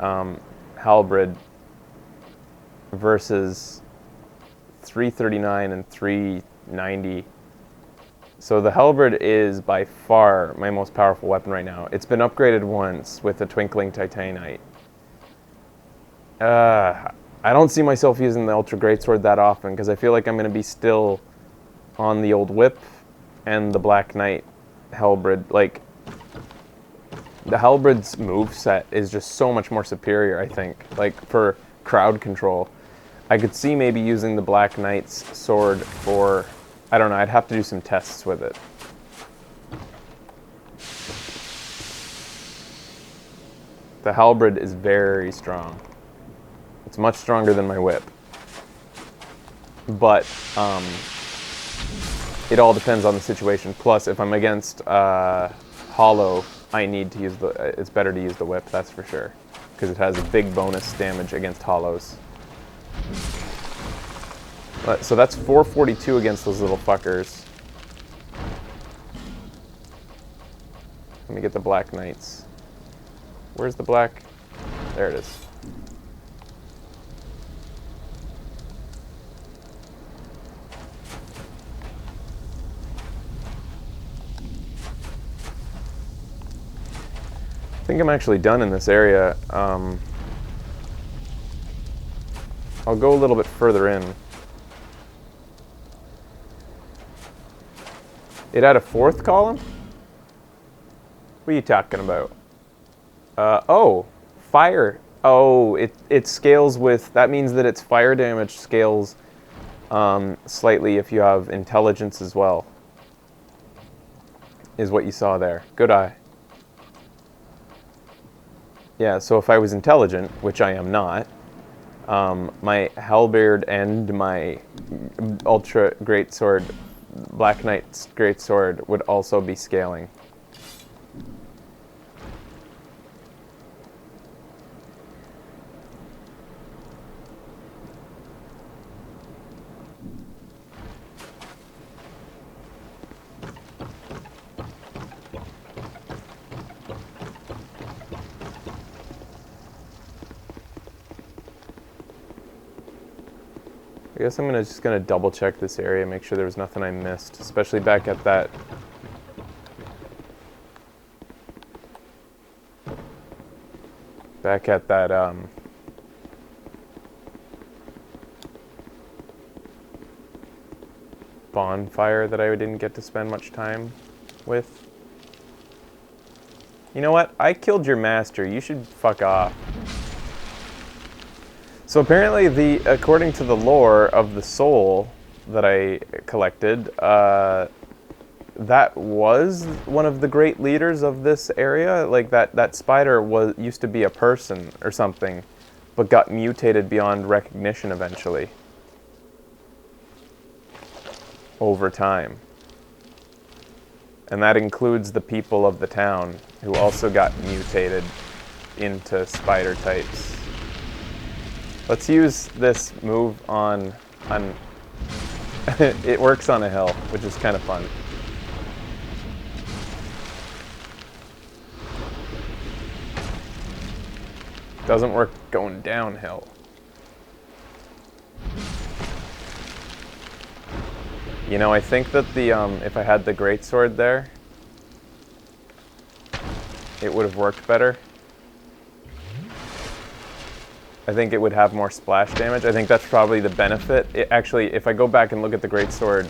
halberd versus 339 and 390. So the halberd is by far my most powerful weapon right now. It's been upgraded once with the twinkling titanite. I don't see myself using the ultra greatsword that often because I feel like I'm going to be still on the old whip and the black knight halberd. Like, the halberd's moveset is just so much more superior, I think. Like, for crowd control. I could see maybe using the black knight's sword for, I don't know, I'd have to do some tests with it. The halberd is very strong. It's much stronger than my whip. But it all depends on the situation. Plus, if I'm against hollow, I need to use it's better to use the whip, that's for sure. Because it has a big bonus damage against hollows. So that's 442 against those little fuckers. Let me get the black knights. Where's the black? There it is. I think I'm actually done in this area. I'll go a little bit further in. It had a fourth column? What are you talking about? Oh, fire. Oh, it scales with, that means that its fire damage scales slightly if you have intelligence as well. Is what you saw there. Good eye. Yeah, so if I was intelligent, which I am not, my halberd and my ultra greatsword, Black Knight's greatsword, would also be scaling. I guess I'm just gonna double check this area, make sure there was nothing I missed, especially back at that bonfire that I didn't get to spend much time with. You know what? I killed your master. You should fuck off. So apparently, according to the lore of the soul that I collected, that was one of the great leaders of this area. Like that spider used to be a person or something, but got mutated beyond recognition eventually. Over time. And that includes the people of the town who also got mutated into spider types. Let's use this move on it works on a hill, which is kind of fun. Doesn't work going downhill. You know, I think that if I had the greatsword there, it would have worked better. I think it would have more splash damage. I think that's probably the benefit. Actually, if I go back and look at the greatsword,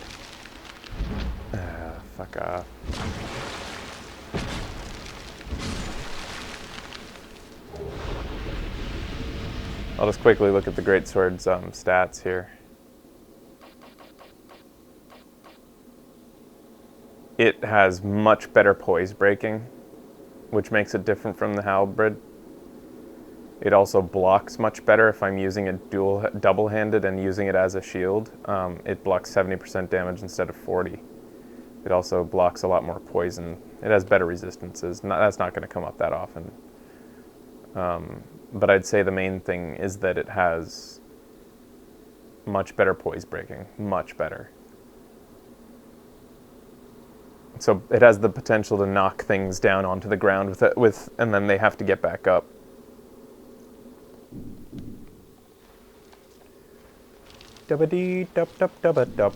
fuck. Fuck off. I'll just quickly look at the greatsword's stats here. It has much better poise breaking, which makes it different from the halberd. It also blocks much better if I'm using it double-handed and using it as a shield. It blocks 70% damage instead of 40. It also blocks a lot more poison. It has better resistances. That's not going to come up that often. But I'd say the main thing is that it has much better poise breaking. Much better. So it has the potential to knock things down onto the ground and then they have to get back up. Dubba-dee dub dub dubba dub.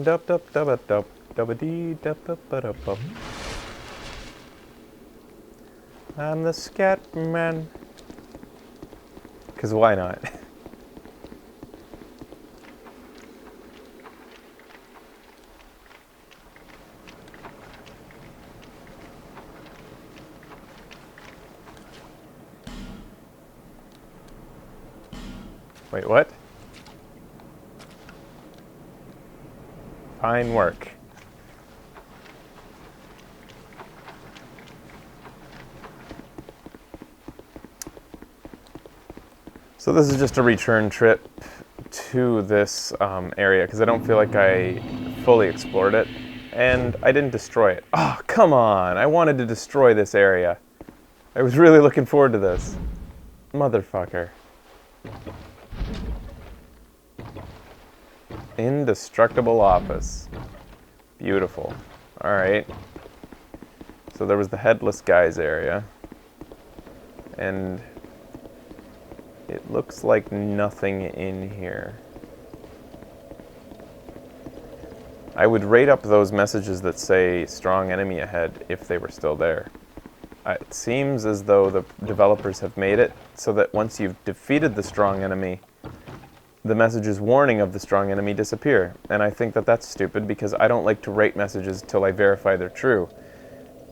Dub dub dubba dub. Dubba-dee dub dub dub dub. I'm the scat man. 'Cause why not? Wait, what? Fine work. So this is just a return trip to this area because I don't feel like I fully explored it and I didn't destroy it. Oh, come on. I wanted to destroy this area. I was really looking forward to this. Motherfucker. Indestructible office. Beautiful. Alright. So there was the headless guys area. And it looks like nothing in here. I would rate up those messages that say strong enemy ahead if they were still there. It seems as though the developers have made it so that once you've defeated the strong enemy, the messages warning of the strong enemy disappear. And I think that that's stupid because I don't like to rate messages till I verify they're true.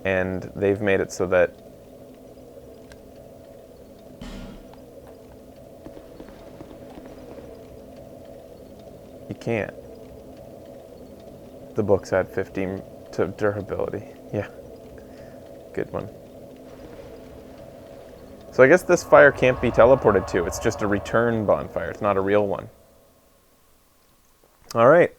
And they've made it so that you can't. The books add 15 to durability. Yeah. Good one. So I guess this fire can't be teleported to. It's just a return bonfire. It's not a real one. All right.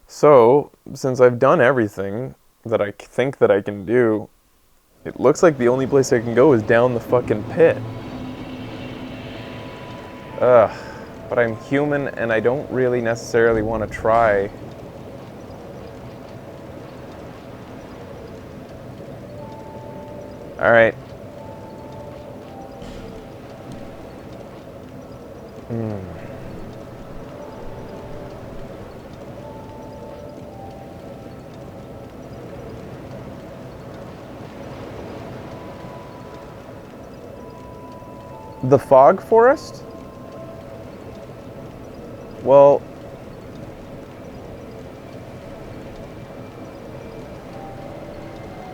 So, since I've done everything that I think that I can do, it looks like the only place I can go is down the fucking pit. Ugh. But I'm human and I don't really necessarily want to try. All right. The fog forest? Well,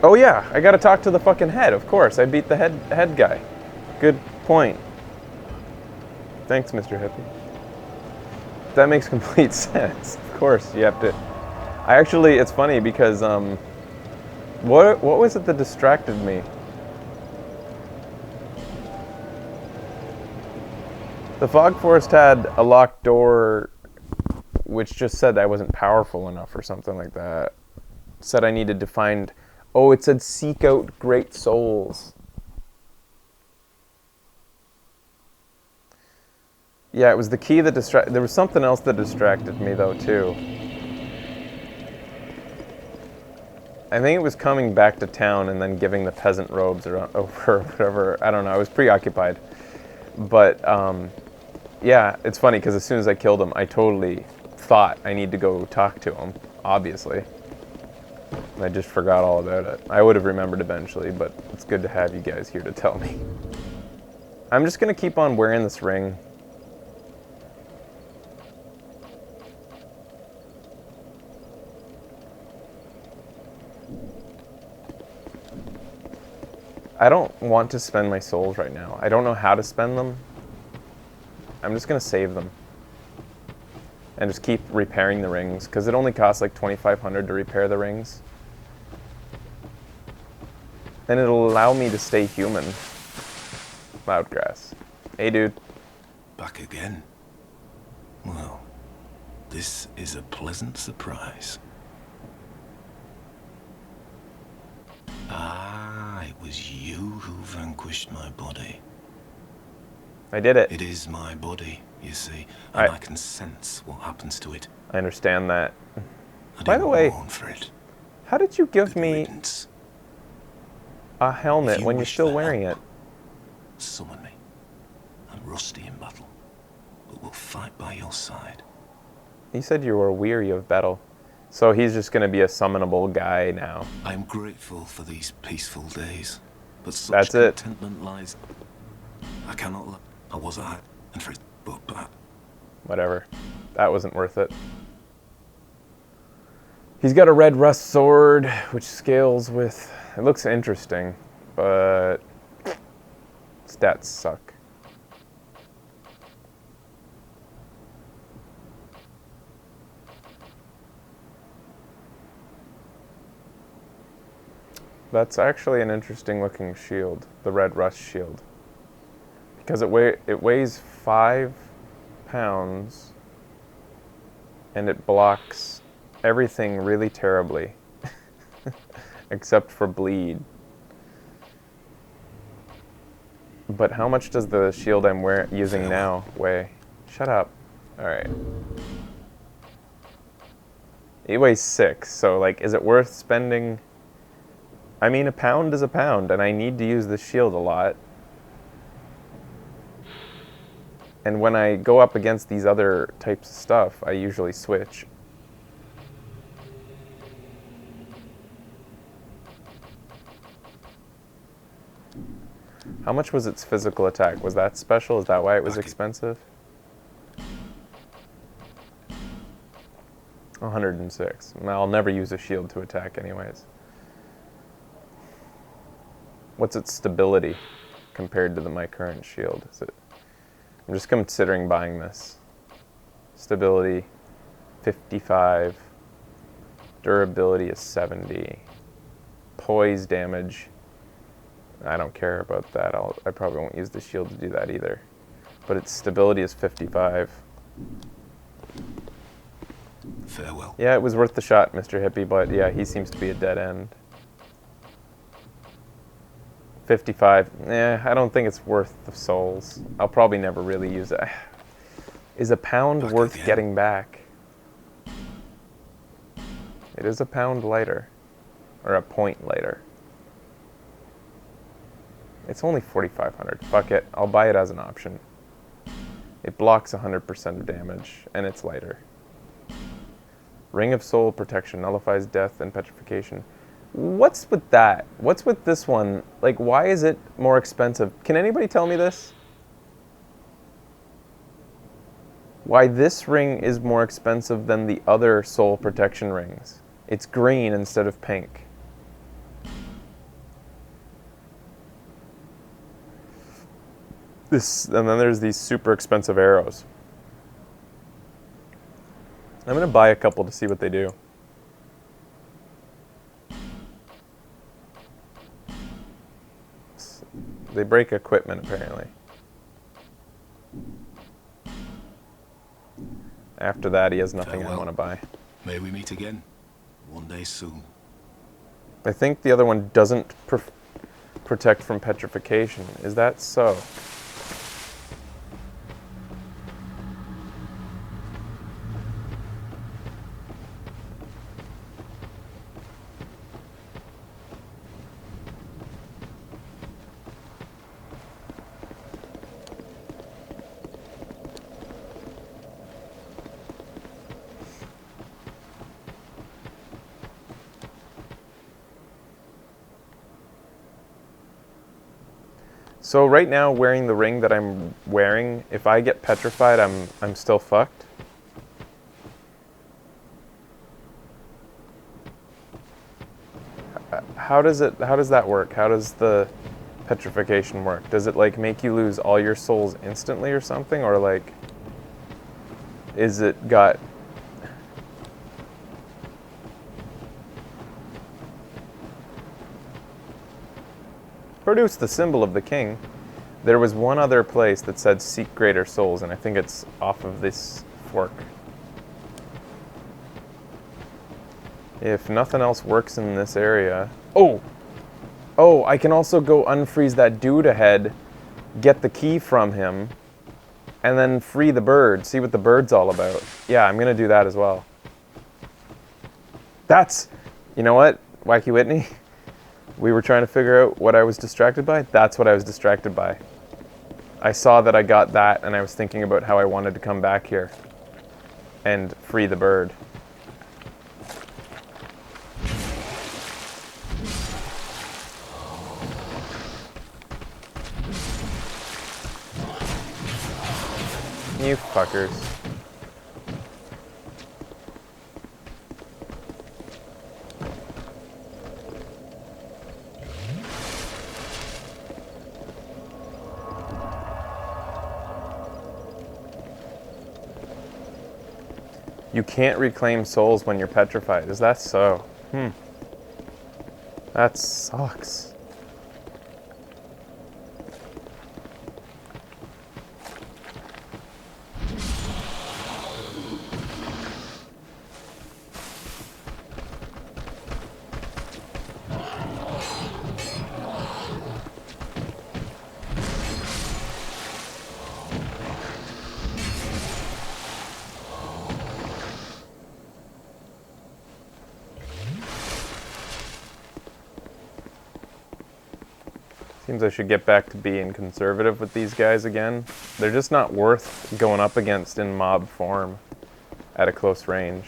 oh yeah, I gotta talk to the fucking head, of course. I beat the head guy. Good point. Thanks, Mr. Hippie. That makes complete sense. Of course, you have to. I actually, it's funny because what was it that distracted me? The fog forest had a locked door, which just said I wasn't powerful enough or something like that. It said I needed to find. Oh, it said seek out great souls. Yeah, it was the key that distracted. There was something else that distracted me, though, too. I think it was coming back to town and then giving the peasant robes or whatever. I don't know. I was preoccupied. But, yeah, it's funny because as soon as I killed him, I totally thought I need to go talk to him, obviously. And I just forgot all about it. I would have remembered eventually, but it's good to have you guys here to tell me. I'm just going to keep on wearing this ring. I don't want to spend my souls right now. I don't know how to spend them. I'm just going to save them. And just keep repairing the rings, because it only costs like 2,500 to repair the rings. And it'll allow me to stay human. Loudgrass. Hey, dude. Back again? Well, this is a pleasant surprise. Ah, it was you who vanquished my body. I did it. It is my body, you see, I and I can sense what happens to it. I understand that. I By the didn't way, mourn for it. how did you give Good me riddance. a If helmet you when you're wish still for wearing help, it? Summon me. I'm rusty in battle, but we'll fight by your side. You said you were weary of battle. So he's just going to be a summonable guy now. I'm grateful for these peaceful days, but such That's it. contentment lies. I cannot let. I was a and for but Whatever. That wasn't worth it. He's got a red rust sword, which scales with... It looks interesting, but stats suck. That's actually an interesting looking shield, the red rust shield. Because it weighs 5 pounds and it blocks everything really terribly except for bleed. But how much does the shield I'm using now weigh? Shut up. Alright. It weighs 6, so like, is it worth spending... I mean, a pound is a pound, and I need to use the shield a lot. And when I go up against these other types of stuff, I usually switch. How much was its physical attack? Was that special? Is that why it was expensive? 106. I'll never use a shield to attack anyways. What's its stability compared to my current shield? I'm just considering buying this. Stability, 55. Durability is 70. Poise damage, I don't care about that. I probably won't use the shield to do that either. But its stability is 55. Farewell. Yeah, it was worth the shot, Mr. Hippie, but yeah, he seems to be a dead end. 55. I don't think it's worth the souls. I'll probably never really use it. Is a pound worth getting back? It is a pound lighter. Or a point lighter. It's only 4,500. Fuck it. I'll buy it as an option. It blocks 100% of damage, and it's lighter. Ring of Soul Protection nullifies death and petrification. What's with that? What's with this one? Like, why is it more expensive? Can anybody tell me this? Why this ring is more expensive than the other soul protection rings? It's green instead of pink. And then there's these super expensive arrows. I'm gonna buy a couple to see what they do. They break equipment, apparently. After that, he has nothing I want to buy. May we meet again, one day soon. I think the other one doesn't protect from petrification. Is that so? So right now, wearing the ring that I'm wearing, if I get petrified, I'm still fucked. How does that work? How does the petrification work? Does it like make you lose all your souls instantly or something? Or like, is it got... Produce the symbol of the king. There was one other place that said seek greater souls, and I think it's off of this fork. If nothing else works in this area... Oh! Oh, I can also go unfreeze that dude ahead, get the key from him, and then free the bird. See what the bird's all about. Yeah, I'm gonna do that as well. That's... You know what, Wacky Whitney? We were trying to figure out what I was distracted by. That's what I was distracted by. I saw that I got that, and I was thinking about how I wanted to come back here and free the bird. You fuckers. You can't reclaim souls when you're petrified. Is that so? That sucks. Seems I should get back to being conservative with these guys again. They're just not worth going up against in mob form at a close range.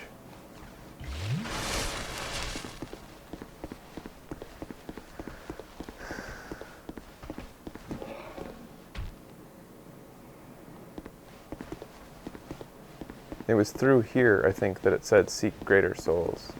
It was through here, I think, that it said seek greater souls.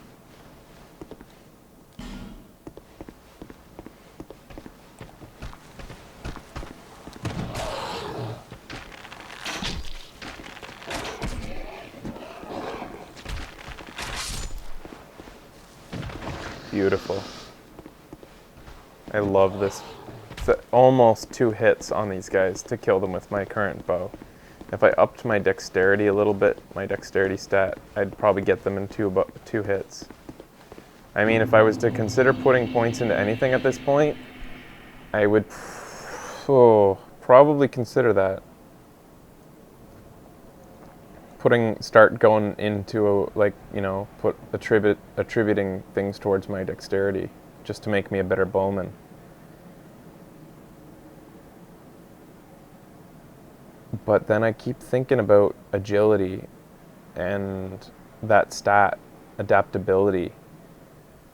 Beautiful. I love this. It's almost 2 hits on these guys to kill them with my current bow. If I upped my dexterity a little bit, my dexterity stat, I'd probably get them in 2 hits. I mean, if I was to consider putting points into anything at this point, I would probably consider that. Start going into attributing things towards my dexterity, just to make me a better bowman. But then I keep thinking about agility and that stat, adaptability,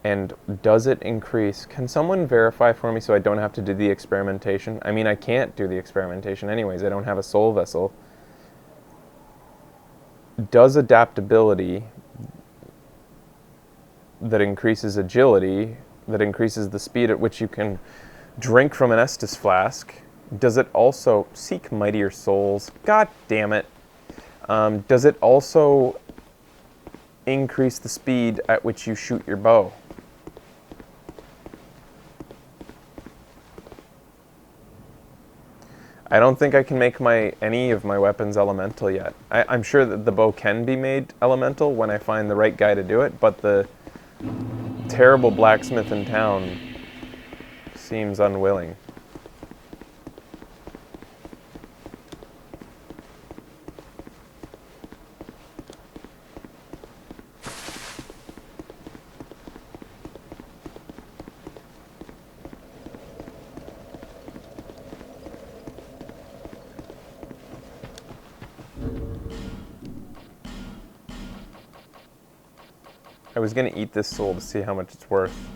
and does it increase? Can someone verify for me so I don't have to do the experimentation? I mean, I can't do the experimentation anyways. I don't have a soul vessel. Does adaptability that increases agility, that increases the speed at which you can drink from an Estus flask, does it also seek mightier souls? God damn it. Does it also increase the speed at which you shoot your bow? I don't think I can make any of my weapons elemental yet. I'm sure that the bow can be made elemental when I find the right guy to do it, but the terrible blacksmith in town seems unwilling. I was gonna eat this soul to see how much it's worth.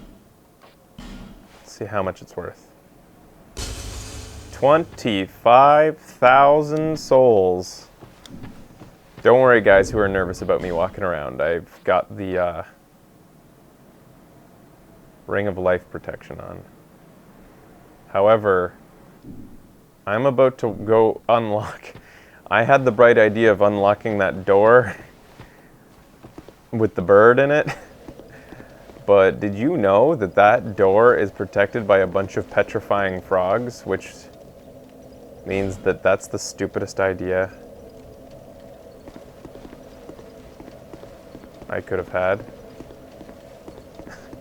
See how much it's worth. 25,000 souls. Don't worry, guys who are nervous about me walking around. I've got the Ring of Life protection on. However, I'm about to go unlock. I had the bright idea of unlocking that door with the bird in it. But did you know that that door is protected by a bunch of petrifying frogs, which means that that's the stupidest idea I could have had,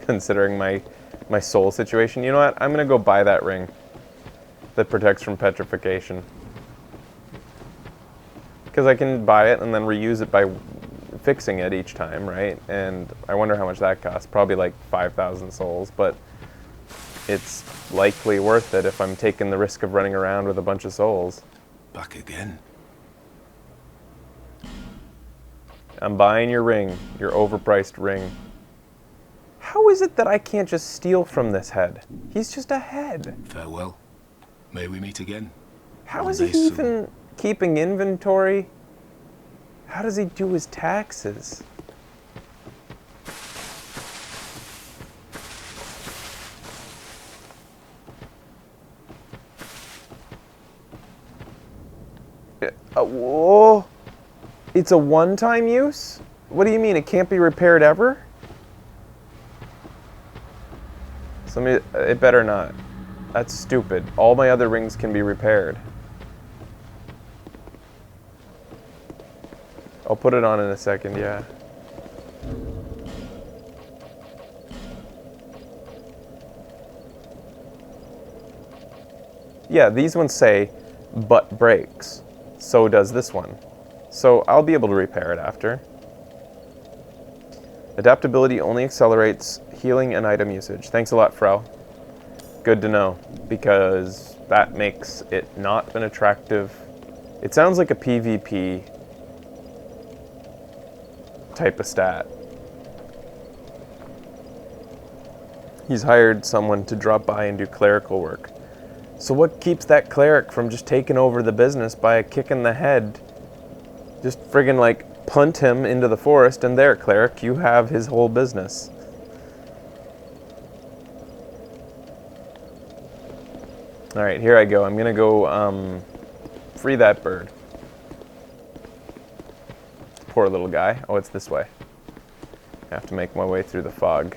considering my soul situation. You know what? I'm gonna go buy that ring that protects from petrification, because I can buy it and then reuse it by fixing it each time, right? And I wonder how much that costs. Probably like 5,000 souls, but it's likely worth it if I'm taking the risk of running around with a bunch of souls. Back again. I'm buying your ring, your overpriced ring. How is it that I can't just steal from this head? He's just a head. Farewell. May we meet again. How is he even keeping inventory? How does he do his taxes? Whoa. It's a one-time use? What do you mean? It can't be repaired ever? It better not. That's stupid. All my other rings can be repaired. I'll put it on in a second, yeah. Yeah, these ones say, but breaks. So does this one. So I'll be able to repair it after. Adaptability only accelerates healing and item usage. Thanks a lot, Frau. Good to know, because that makes it not an attractive... It sounds like a PvP type of stat. He's hired someone to drop by and do clerical work. So what keeps that cleric from just taking over the business by a kick in the head? Just friggin' like punt him into the forest, and there, cleric, you have his whole business. Alright, here I go. I'm gonna go free that bird. Poor little guy. Oh, it's this way. I have to make my way through the fog.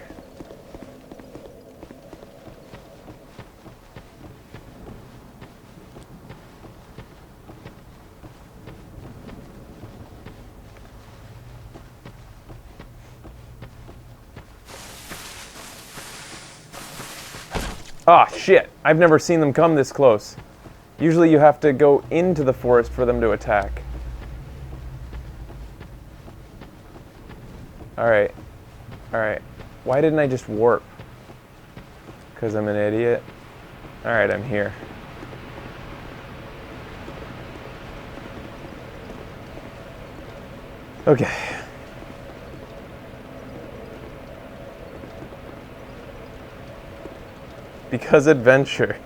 Ah, shit. I've never seen them come this close. Usually you have to go into the forest for them to attack. Alright. Alright. Why didn't I just warp? Because I'm an idiot? Alright, I'm here. Okay. Because adventure.